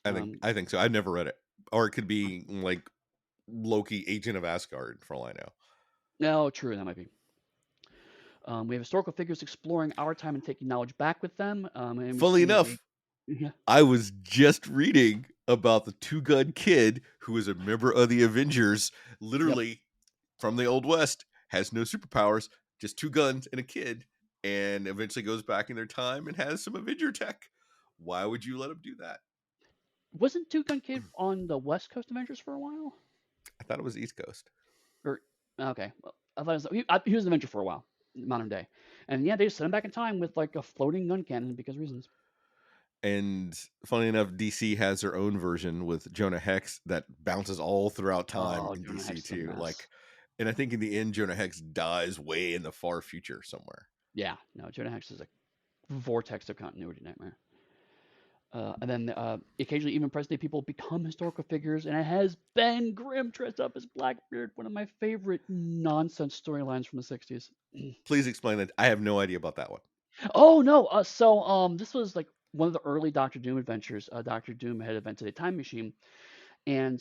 Um, I think so. I've never read it, or it could be like Loki, Agent of Asgard, for all I know. no, true, that might be. We have historical figures exploring our time and taking knowledge back with them, and we Funnily see a enough, yeah, I was just reading about the Two Gun Kid, who is a member of the Avengers, yep. literally from the Old West, has no superpowers, just two guns and a kid, and eventually goes back in their time and has some Avenger tech. Why would you let him do that? Wasn't Two Gun Kid on the West Coast Avengers for a while? I thought it was East Coast. Or okay, well, I thought he was an Avenger for a while, modern day, and yeah, they just sent him back in time with like a floating gun cannon because of reasons. And funny enough, DC has their own version with Jonah Hex that bounces all throughout time Oh, in Jonah DC Hex is a too. mess. And I think in the end, Jonah Hex dies way in the far future somewhere. Yeah, no, Jonah Hex is a vortex of continuity nightmare. And then occasionally, even present day people become historical figures, and it has Ben Grimm dressed up as Blackbeard, one of my favorite nonsense storylines from the '60s. Please explain that. I have no idea about that one. Oh no! This was like one of the early Doctor Doom adventures. Doctor Doom had invented a time machine, and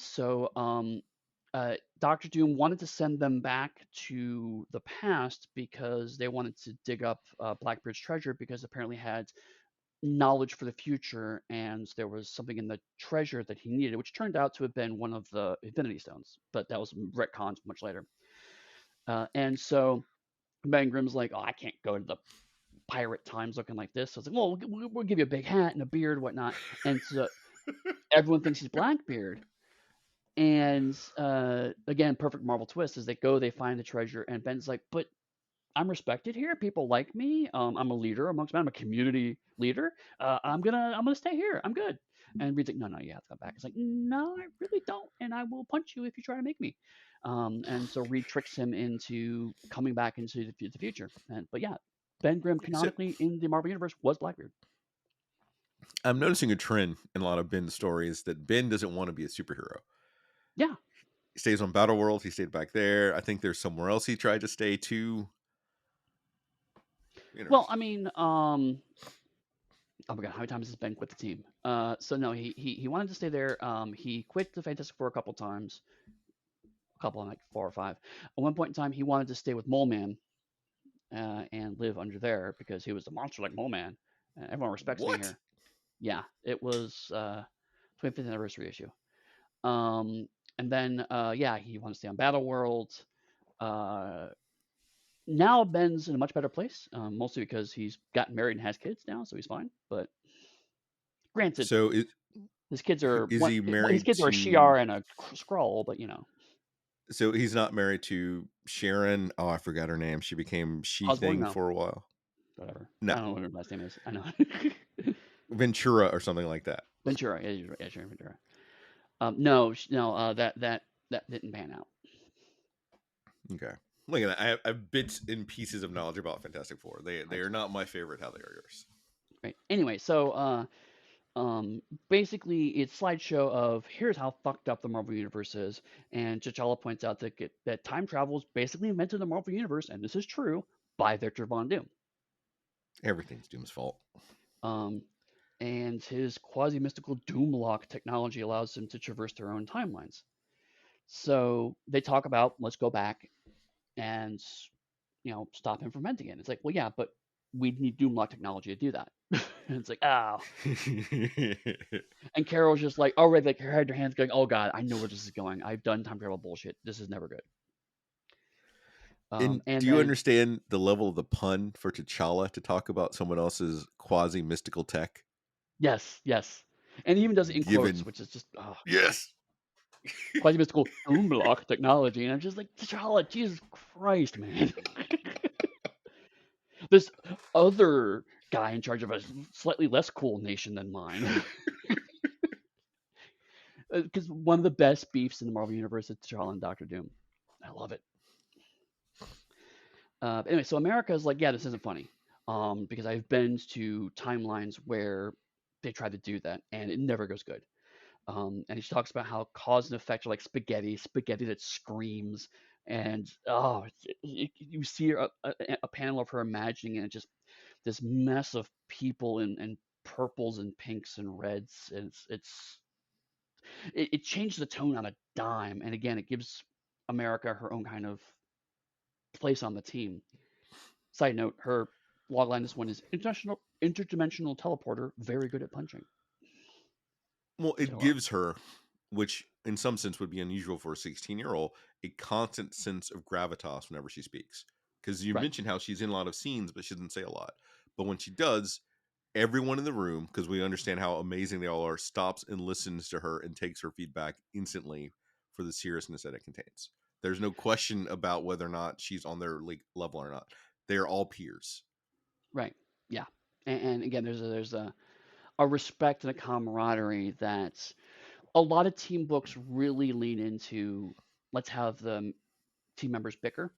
Doctor Doom wanted to send them back to the past because they wanted to dig up Blackbeard's treasure because apparently had knowledge for the future, and there was something in the treasure that he needed, which turned out to have been one of the Infinity Stones, but that was retconned much later. And so Ben Grimm's like, "Oh, I can't go to the pirate times looking like this." So I was like, "Well, we'll give you a big hat and a beard, whatnot." And so everyone thinks he's Blackbeard. And again, perfect Marvel twist is they go, they find the treasure, and Ben's like, "But I'm respected here. People like me. I'm a leader amongst men. I'm a community leader. I'm gonna stay here. I'm good." And Reed's like, "No, no, you have to come back." It's like, "No, I really don't, and I will punch you if you try to make me." And so Reed tricks him into coming back into the future. But yeah, Ben Grimm So canonically in the Marvel universe was Blackbeard. I'm noticing a trend in a lot of Ben's stories that Ben doesn't want to be a superhero. Yeah. He stays on Battle World. He stayed back there. I think there's somewhere else he tried to stay too. Well, Interesting. I mean, oh my god, how many times has Ben quit the team? So no, he wanted to stay there. He quit the Fantastic Four a couple times, a couple, like 4 or 5. At one point in time, he wanted to stay with Mole Man and live under there because he was a monster like Mole Man. Everyone respects me What? here. Yeah, it was 25th anniversary issue. Um, and then yeah, he wanted to stay on Battle World. Uh, Now Ben's in a much better place, mostly because he's gotten married and has kids now, so he's fine. But granted, So his kids are is he his married kids are a to? Shi'ar and a Skrull, but you know, So he's not married to Sharon. Oh, I forgot her name. She became She Osborne, Thing no, for a while. whatever. No, I don't know what her last name is. I know Ventura or something like that. Ventura. Yeah, yeah, sure, Ventura. No, no, that didn't pan out. Okay. Look at that. I have bits and pieces of knowledge about Fantastic Four. They Right, are not my favorite. How they are yours. right. Anyway, so basically it's slideshow of here's how fucked up the Marvel universe is, and T'Challa points out that time travel is basically invented in the Marvel universe, and this is true by Victor Von Doom. Everything's Doom's fault. Um, and his quasi mystical Doomlock technology allows him to traverse their own timelines. So they talk about let's go back and stop him from inventing it. It's like, well, yeah, but we need Doomlock technology to do that. And it's like, oh. And Carol's just like, already, like her head, her hands going, oh god, I know where this is going. I've done time travel bullshit. This is never good. And And do you then understand the level of the pun for T'Challa to talk about someone else's quasi mystical tech? yes, yes, and he even does it in quotes, Given, which is just yes. quasi mystical Doomlock technology. And I'm just like, T'Challa, Jesus Christ, man. This other guy in charge of a slightly less cool nation than mine. Because one of the best beefs in the Marvel Universe is T'Challa and Doctor Doom. I love it. Anyway, so America is like, yeah, this isn't funny. Because I've been to timelines where they try to do that and it never goes good. And she talks about how cause and effect are like spaghetti that screams. And you see a panel of her imagining it, and just this mess of people in purples and pinks and reds. And it changed the tone on a dime. And again, it gives America her own kind of place on the team. Side note, her logline this one is interdimensional teleporter, very good at punching. Well, it So gives her, which in some sense would be unusual for a 16-year-old, a constant sense of gravitas whenever she speaks. Because you right, mentioned how she's in a lot of scenes, but she doesn't say a lot. But when she does, everyone in the room, because we understand how amazing they all are, stops and listens to her and takes her feedback instantly for the seriousness that it contains. There's no question about whether or not she's on their level or not. They are all peers. right, yeah. And again, there's a respect and a camaraderie that a lot of team books really lean into. Let's have the team members bicker.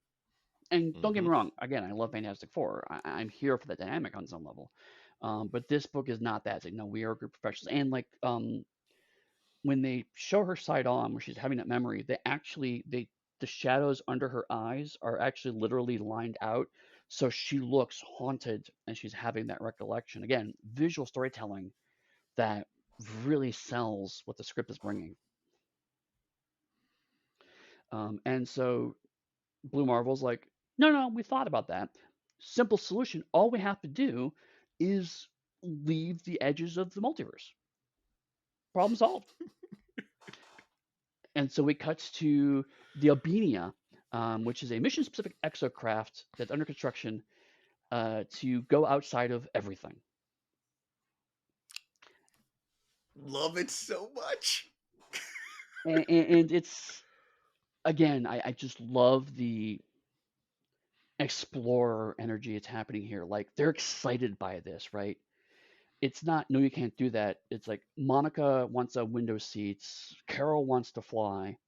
And don't get Hmm. me wrong, again, I love Fantastic Four. I'm here for that dynamic on some level. But this book is not that. It's like, no, we are a group of professionals. And like when they show her side on where she's having that memory, the shadows under her eyes are actually literally lined out, so she looks haunted and she's having that recollection. Again, visual storytelling that really sells what the script is bringing. And so Blue Marvel's like, no, no, we thought about that. Simple solution. All we have to do is leave the edges of the multiverse. Problem solved. And so it cuts to the Albania, which is a mission specific exocraft that's under construction to go outside of everything. Love it so much. And it's, again, I just love the explorer energy it's happening here. Like they're excited by this, right? It's not, no, you can't do that. It's like Monica wants a window seat, Carol wants to fly,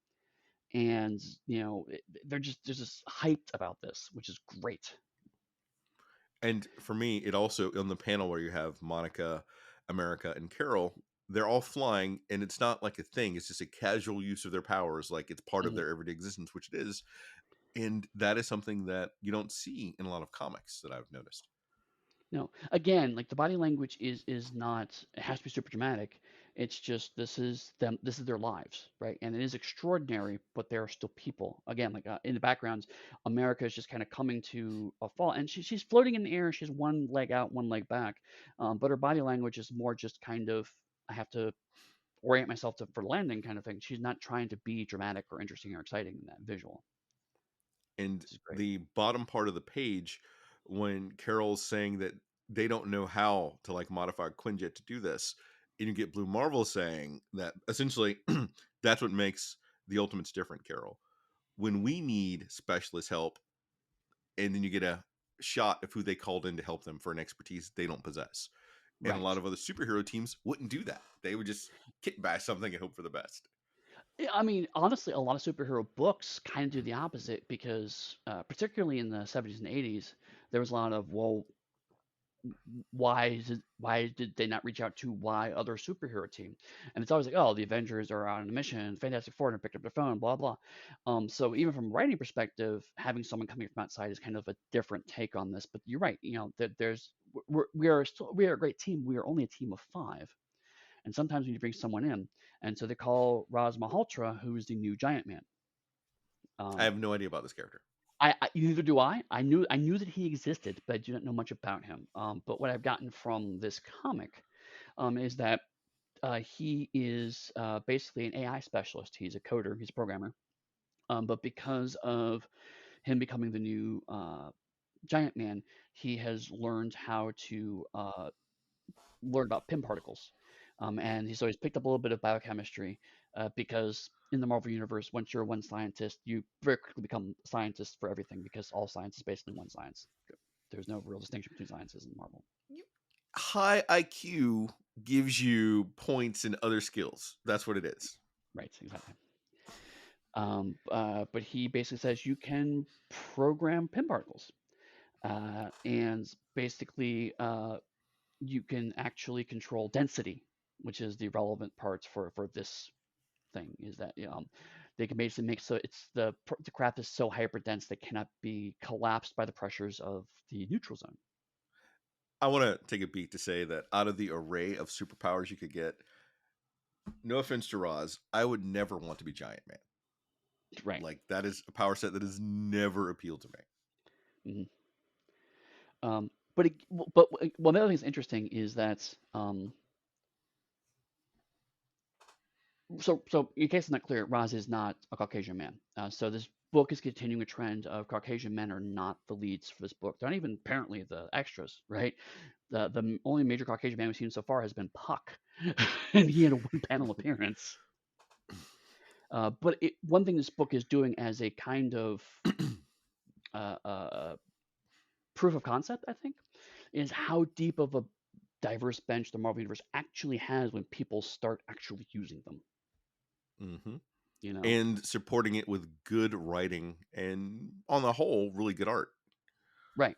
and they're just hyped about this, which is great. And for me, it also on the panel where you have Monica America and Carol, they're all flying, and it's not like a thing. It's just a casual use of their powers, like it's part of Mhm. their everyday existence, which it is. And that is something that you don't see in a lot of comics that I've noticed. No, again, like the body language is not, it has to be super dramatic. It's just this is them, this is their lives, right? And it is extraordinary, but they are still people. Again, like in the backgrounds, America is just kind of coming to a fall, and she's floating in the air. She has one leg out, one leg back, but her body language is more just kind of, I have to orient myself to for landing kind of thing. She's not trying to be dramatic or interesting or exciting in that visual, And which is great. the bottom part of the page, when Carol's saying that they don't know how to like modify Quinjet to do this, and you get Blue Marvel saying that essentially that's what makes the Ultimates different, Carol. When we need specialist help, and then you get a shot of who they called in to help them for an expertise they don't possess. And a lot Right. of other superhero teams wouldn't do that. They would just kit bash something and hope for the best. Yeah, I mean, honestly, a lot of superhero books kind of do the opposite because, particularly in the 70s and 80s, there was a lot of, well, why did they not reach out to why other superhero team? And it's always like, oh, the Avengers are on a mission, Fantastic Four never picked up their phone, blah blah. So even from a writing perspective, having someone coming from outside is kind of a different take on this. But you're right, you know, that we are a great team. We are only a team of five, and sometimes when you bring someone in, and so they call Raz Malhotra, who is the new Giant Man. I Um, have no idea about this character. neither do I. I knew that he existed, but I do not know much about him. But what I've gotten from this comic is that he is basically an AI specialist. He's a coder. He's a programmer. But because of him becoming the new Giant Man, he has learned how to learn about PIM particles. And he's picked up a little bit of biochemistry because in the Marvel universe, once you're one scientist, you very quickly become scientists for everything because all science is basically one science. There's no real distinction between sciences in Marvel. High IQ gives you points in other skills. That's what it is. Right, exactly. But he basically says you can program PIM particles. And basically, you can actually control density, which is the relevant parts for this thing is that they can basically make so it's the craft is so hyperdense that cannot be collapsed by the pressures of the neutral zone. I want to take a beat to say that out of the array of superpowers you could get, no offense to Roz, I would never want to be Giant Man. Right. Like that is a power set that has never appealed to me. Hmm. But one other thing that's interesting is that so in case it's not clear, Raz is not a Caucasian man. So this book is continuing a trend of Caucasian men are not the leads for this book. They're not even apparently the extras, right? The only major Caucasian man we've seen so far has been Puck, and he had a one panel appearance. One thing this book is doing as a kind of uh, uh, proof of concept, I think, is how deep of a diverse bench the Marvel Universe actually has when people start actually using them. Hmm. You know, And supporting it with good writing and, on the whole, really good art. right?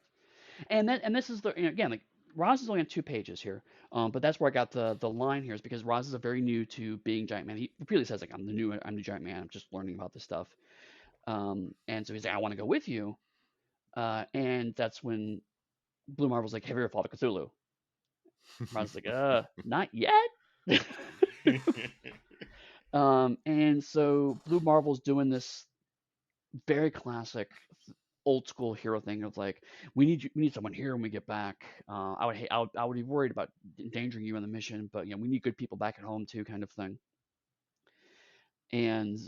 And this is again like Roz is only on 2 pages here, but that's where I got the line here is because Roz is a very new to being Giant Man. He repeatedly says like I'm the Giant Man. I'm just learning about this stuff. And so he's like I want to go with you. And that's when Blue Marvel's like, have you ever fought a Cthulhu? Ron's like, not yet. And so Blue Marvel's doing this very classic old school hero thing of like, we need someone here when we get back. I would be worried about endangering you on the mission, but we need good people back at home too, kind of thing. And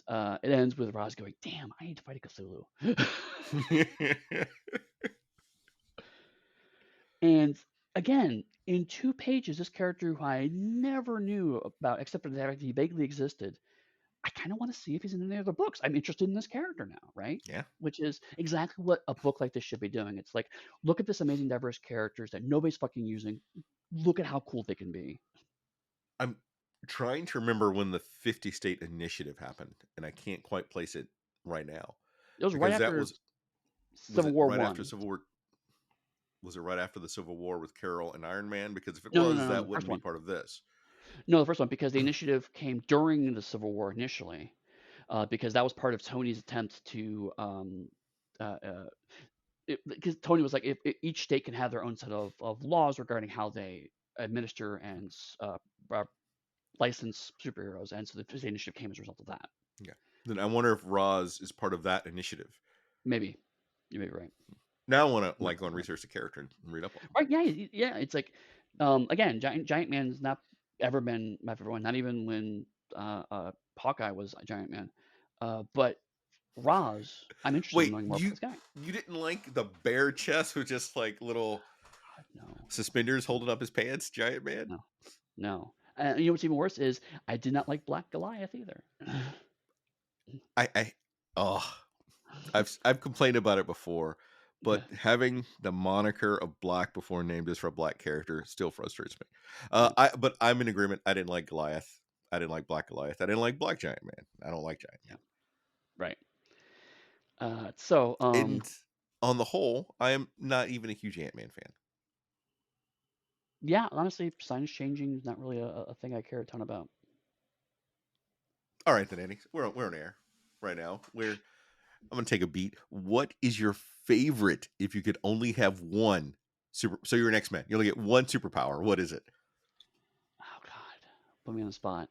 it ends with Roz going, damn, I need to fight a Cthulhu. And again, in 2 pages, this character who I never knew about, except for the fact that he vaguely existed, I kind of want to see if he's in any other books. I'm interested in this character now, right? Yeah. Which is exactly what a book like this should be doing. It's like, look at this amazing, diverse characters that nobody's fucking using. Look at how cool they can be. I'm trying to remember when the 50 state initiative happened, and I can't quite place it right now It was right because that after was Civil it War right after One. Civil War? Was it right after the Civil War with Carol and Iron Man? Because if it No, no, was, no, no, that the first wouldn't be one. part of this. No, the first one, because the initiative came during the Civil War initially, because that was part of Tony's attempt to uh, uh, because Tony was like, if each state can have their own set of laws regarding how they administer and uh, license superheroes, and so the initiative came as a result of that. Yeah. Then I wonder if Roz is part of that initiative. Maybe you may be right. Now I want to I'm not go and sure. research the character and read up on him. Right? Yeah, yeah. It's like, again, Giant Man's not ever been my favorite one. Not even when Hawkeye was a Giant Man. But Roz, I'm interested in Wait, knowing more about you this guy. you didn't like the bare chest with just like little God, no, suspenders no, holding up his pants, Giant Man? no, no. You know what's even worse is I did not like Black Goliath either. I oh, I've complained about it before, but Yeah, having the moniker of Black before named just for a black character still frustrates me. yeah, But I'm in agreement. I didn't like Goliath. I didn't like Black Goliath. I didn't like Black Giant Man. I don't like Giant yeah. Man. Right. So, And on the whole, I am not even a huge Ant Man fan. yeah, honestly, signs changing is not really a thing I care a ton about. All right, then, Andy, we're on air right now. I'm gonna take a beat. What is your favorite if you could only have one super? So you're an X-Men. You only get one superpower. What is it? Oh God, put me on the spot.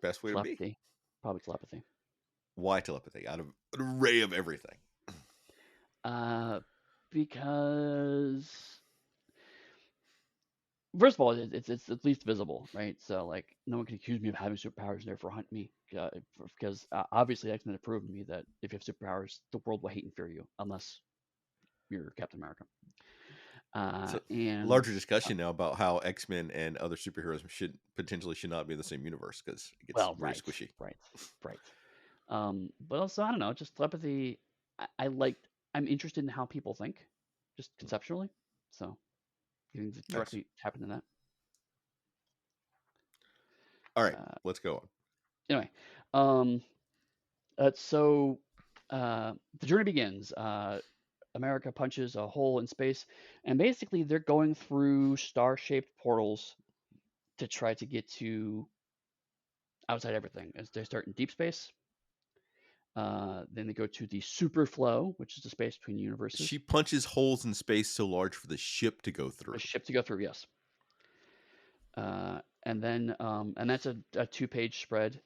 Best way to be. Telepathy, probably telepathy. Why telepathy? Out of an array of everything. Uh, because first of all, it's at least visible, right? So like, no one can accuse me of having superpowers and therefore hunt me, because obviously X Men have proven to me that if you have superpowers, the world will hate and fear you, unless you're Captain America. So And larger discussion now about how X-Men and other superheroes should not be in the same universe because it gets well, very right, squishy. right, right. But also, I don't know, just telepathy. I like. I'm interested in how people think, just conceptually. So getting to Nice. directly happen in that. All right, Uh, let's go on. anyway, um, so the journey begins. America punches a hole in space, and basically they're going through star-shaped portals to try to get to outside everything. As they start in deep space, then they go to the superflow, which is the space between She universes. punches holes in space so large for the ship to go A through. ship to go through, yes. And that's a two-page spread,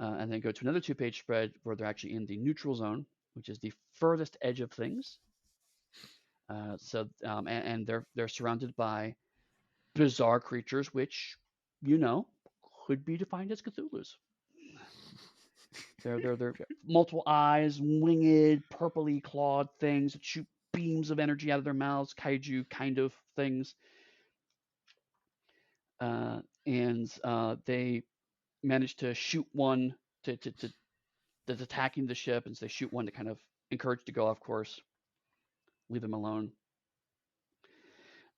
and then go to another two-page spread where they're actually in the neutral zone, which is the furthest edge of things. And they're surrounded by bizarre creatures, which you know could be defined as Cthulhu's. They're multiple eyes, winged, purpley clawed things that shoot beams of energy out of their mouths, kaiju kind of things. And they manage to shoot one to that's attacking the ship, and so they shoot one to kind of encourage to go off course, leave them alone.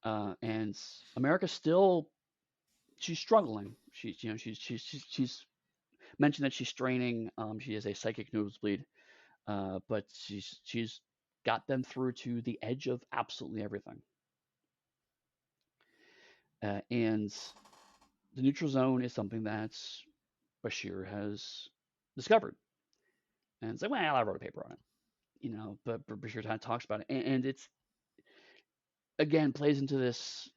And America's still she's struggling. She's mentioned that she's straining. She has a psychic nosebleed, but she's got them through to the edge of absolutely everything. And the neutral zone is something that Bashir has discovered, and it's like, well, I wrote a paper on it, but Bashir kind of talks about it, and it's again plays into this.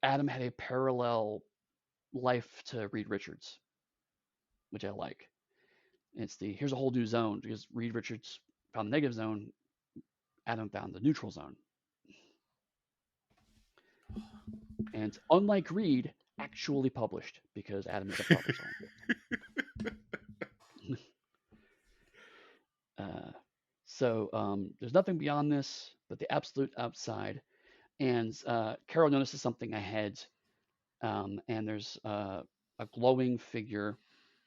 Adam had a parallel life to Reed Richards, which I like. It's the here's a whole new zone because Reed Richards found the negative zone, Adam found the neutral zone. And unlike Reed, actually published because Adam is a proper scientist. uh, so there's nothing beyond this but the absolute outside. And Carol notices something ahead, and there's a glowing figure.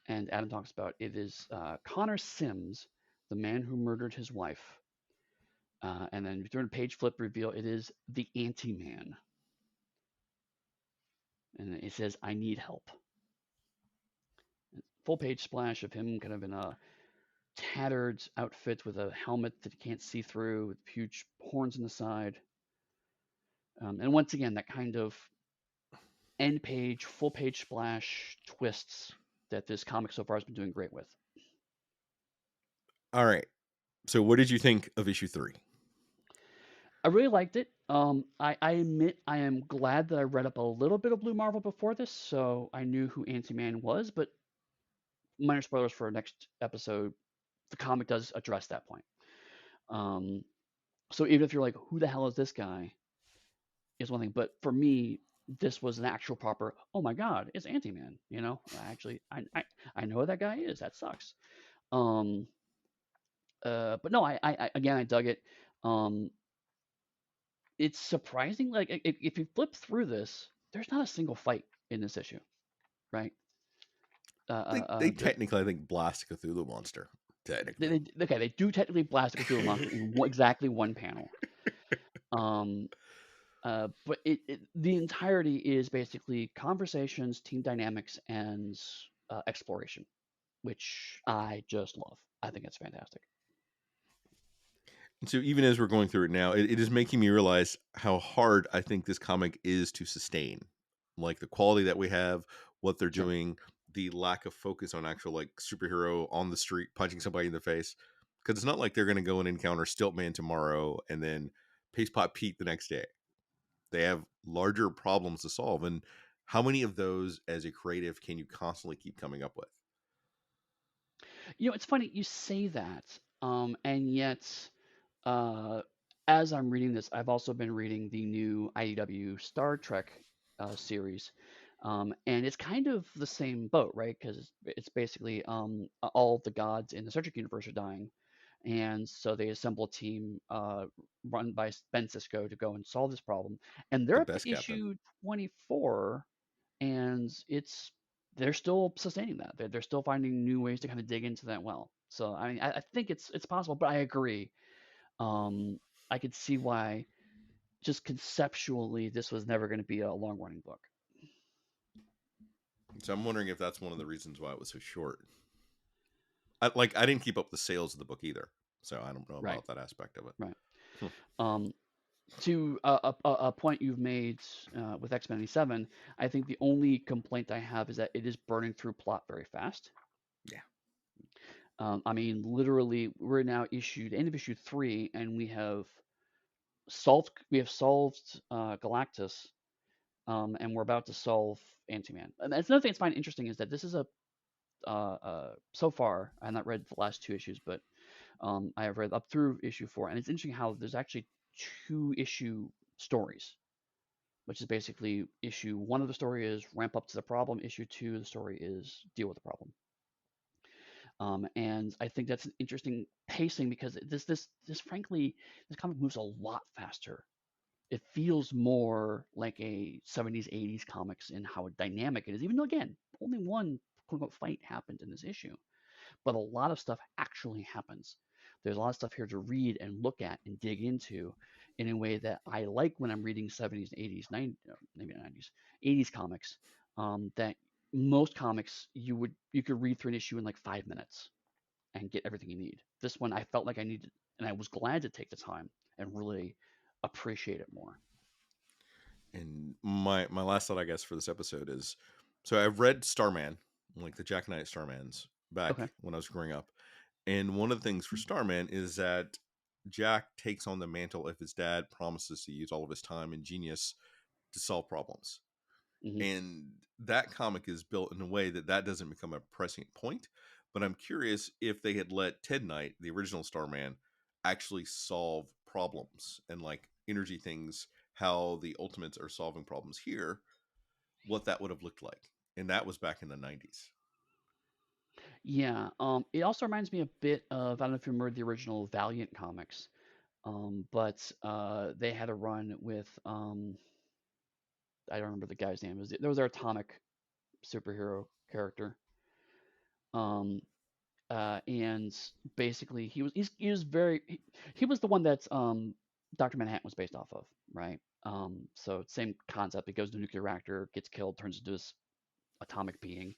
And Adam talks about it is Connor Sims, the man who murdered his wife. And then during a page flip reveal, it is the Anti-Man. And it says, I need help. Full page splash of him kind of in a tattered outfit with a helmet that you can't see through, with huge horns on the side. And once again, that kind of end page, full page splash twists that this comic so far has been doing great with. All right. So, what did you think of issue 3? I really liked it. I admit I am glad that I read up a little bit of Blue Marvel before this, so I knew who Anti-Man was, but minor spoilers for our next episode, the comic does address that point. Um, so even if you're like, who the hell is this guy, is one thing. But for me, this was an actual proper, oh my god, it's Anti-Man. You know, actually, I know who that guy is. That sucks. Um, but no, I again, I dug it. Um, it's surprising. Like if you flip through this, there's not a single fight in this issue, right? They technically, I think, blast a Cthulhu monster. Technically, Okay, they do technically blast a Cthulhu monster in exactly one panel. Um, but the entirety is basically conversations, team dynamics, and exploration, which I just love. I think it's fantastic. so even as we're going through it now, it is making me realize how hard I think this comic is to sustain. Like the quality that we have, what they're Sure. doing, the lack of focus on actual like superhero on the street punching somebody in the face. Because it's not like they're going to go and encounter Stiltman tomorrow and then Paste Pot Pete the next day. They have larger problems to solve. And how many of those as a creative can you constantly keep coming up with? You know, it's funny you say that, and yet, uh, as I'm reading this, I've also been reading the new IDW Star Trek series, and it's kind of the same boat, right? Because it's basically all of the gods in the Star Trek universe are dying, and so they assemble a team run by Ben Sisko to go and solve this problem, and they're The up to best captain. issue 24, and they're still sustaining that. They're still finding new ways to kind of dig into that well. So I mean, I think it's possible, but I agree. Um, I could see why, just conceptually, this was never going to be a long running book. So I'm wondering if that's one of the reasons why it was so short. I didn't keep up the sales of the book either, so I don't know Right, about that aspect of it. right. Hmm. Um, to a point you've made with X-Men 97, I think the only complaint I have is that it is burning through plot very fast. Yeah, I mean, literally, we're now issued end of issue 3, and we have solved Galactus, and we're about to solve Anti-Man. And that's another thing that's fine interesting is that this is a so far I have not read the last two issues, but I have read up through issue 4, and it's interesting how there's actually two issue stories, which is basically issue 1 of the story is ramp up to the problem, issue 2 of the story is deal with the problem. And I think that's an interesting pacing because this frankly this comic moves a lot faster. It feels more like a 70s 80s comics in how dynamic it is, even though again only one quote unquote fight happened in this issue, but a lot of stuff actually happens. There's a lot of stuff here to read and look at and dig into in a way that I like when I'm reading 70s, 80s, 90s, maybe 90s, 80s comics. That most comics you could read through an issue in like 5 minutes and get everything you need. This one I felt like I needed, and I was glad to take the time and really appreciate it more. and my last thought, I guess, for this episode is, so I've read Starman, like the Jack Knight Starmans, back Okay. when I was growing up, and one of the things for Starman is that Jack takes on the mantle if his dad promises to use all of his time and genius to solve problems. Hmm. And that comic is built in a way that that doesn't become a pressing point. But I'm curious if they had let Ted Knight, the original Starman, actually solve problems and like energy things, how the Ultimates are solving problems here, what that would have looked like. And that was back in the 90s. Yeah. It also reminds me a bit of I don't know if you remember the original Valiant comics, but they had a run with I don't remember the guy's name. There was their atomic superhero character. Um, and basically he was he was the one that Dr. Manhattan was based off of, right? So same concept. It goes to a nuclear reactor, gets killed, turns into this atomic being.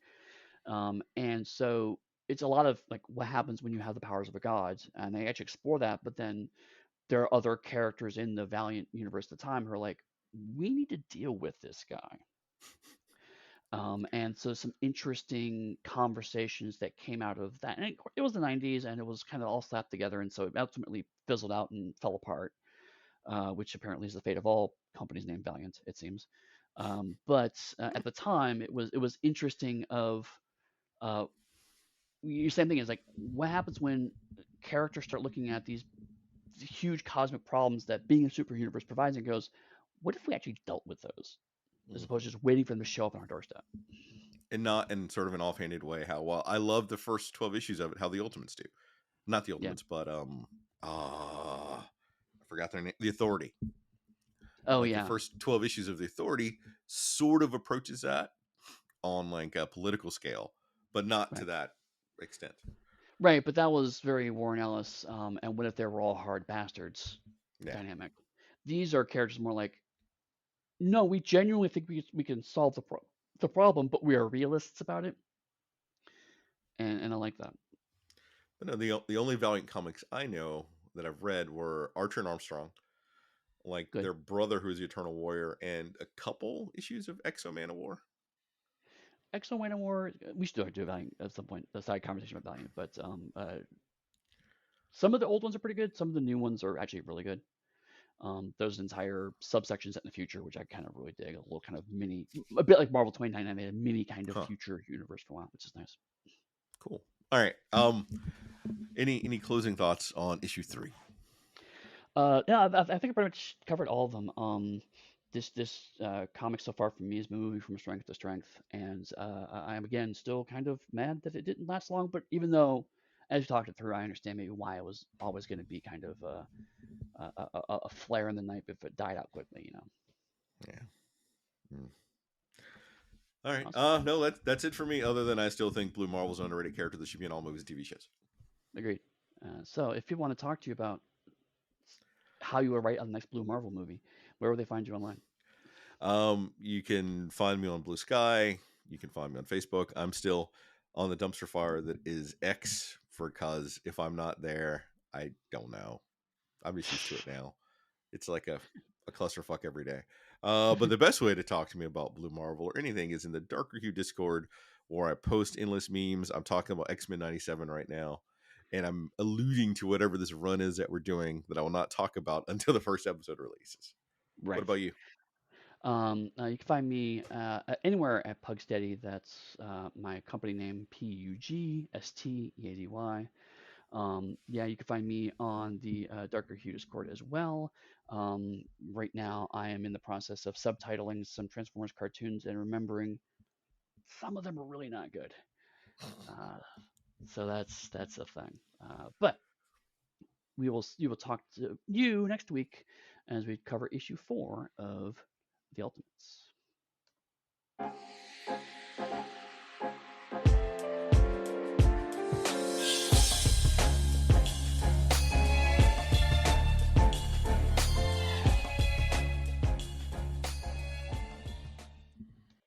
And so it's a lot of like what happens when you have the powers of a god, and they actually explore that. But then there are other characters in the Valiant universe at the time who are like, we need to deal with this guy. And so some interesting conversations that came out of that. And it was the 90s and it was kind of all slapped together. And so it ultimately fizzled out and fell apart, which apparently is the fate of all companies named Valiant, it seems. But at the time, it was interesting. Of uh, your same thing is like, what happens when characters start looking at these huge cosmic problems that being a super universe provides, and goes, what if we actually dealt with those as opposed Mhm. to just waiting for them to show up on our doorstep? And not in sort of an offhanded way. How well I love the first 12 issues of it. How the Ultimates do, not the Yeah. Ultimates, but I forgot their name. The Authority. Oh Like the yeah. first 12 issues of the Authority sort of approaches that on like a political scale, but not to Right. that extent. Right, but that was very Warren Ellis, and what if they were all hard bastards Yeah. dynamic. These are characters more like, no, we genuinely think we can solve the problem, but we are realists about it, and I like that. But no, the only Valiant comics I know that I've read were Archer and Armstrong, like Good. their brother who is the Eternal Warrior, and a couple issues of Exo Man of War. Exo Man War, we should do a Valiant at some point, a side conversation about Valiant, but some of the old ones are pretty good. Some of the new ones are actually really good. There's entire subsections set in the future, which I kind of really dig. A little kind of mini, a bit like Marvel 2099, made a mini kind of Huh. future universe for a while, which is nice. Cool. All right. Any closing thoughts on issue 3? Yeah, I think I pretty much covered all of them. This comic so far for me has been moving from strength to strength, and I am again still kind of mad that it didn't last long. But even though, as we talked it through, I understand maybe why it was always going to be kind of a flare in the night if it died out quickly. Yeah. Hmm. All right. Awesome, No, that's it for me. Other than I still think Blue Marvel's an underrated character that should be in all movies and TV shows. agreed. So if people want to talk to you about how you were right on the next Blue Marvel movie, where would they find you online? You can find me on Blue Sky. You can find me on Facebook. I'm still on the dumpster fire that is X, for because if I'm not there, I don't know. I'm just used to it now. It's like a clusterfuck every day. But the best way to talk to me about Blue Marvel or anything is in the Darker Hue Discord, where I post endless memes. I'm talking about X-Men 97 right now, and I'm alluding to whatever this run is that we're doing that I will not talk about until the first episode releases. What Right. about you? You can find me anywhere at Pugsteady. That's my company name, Pugsteady. Yeah, you can find me on the Darker Hue Discord as well. Right now, I am in the process of subtitling some Transformers cartoons and remembering some of them are really not good. Uh, so that's a thing. But we will talk to you next week as we cover issue 4 of the Ultimates.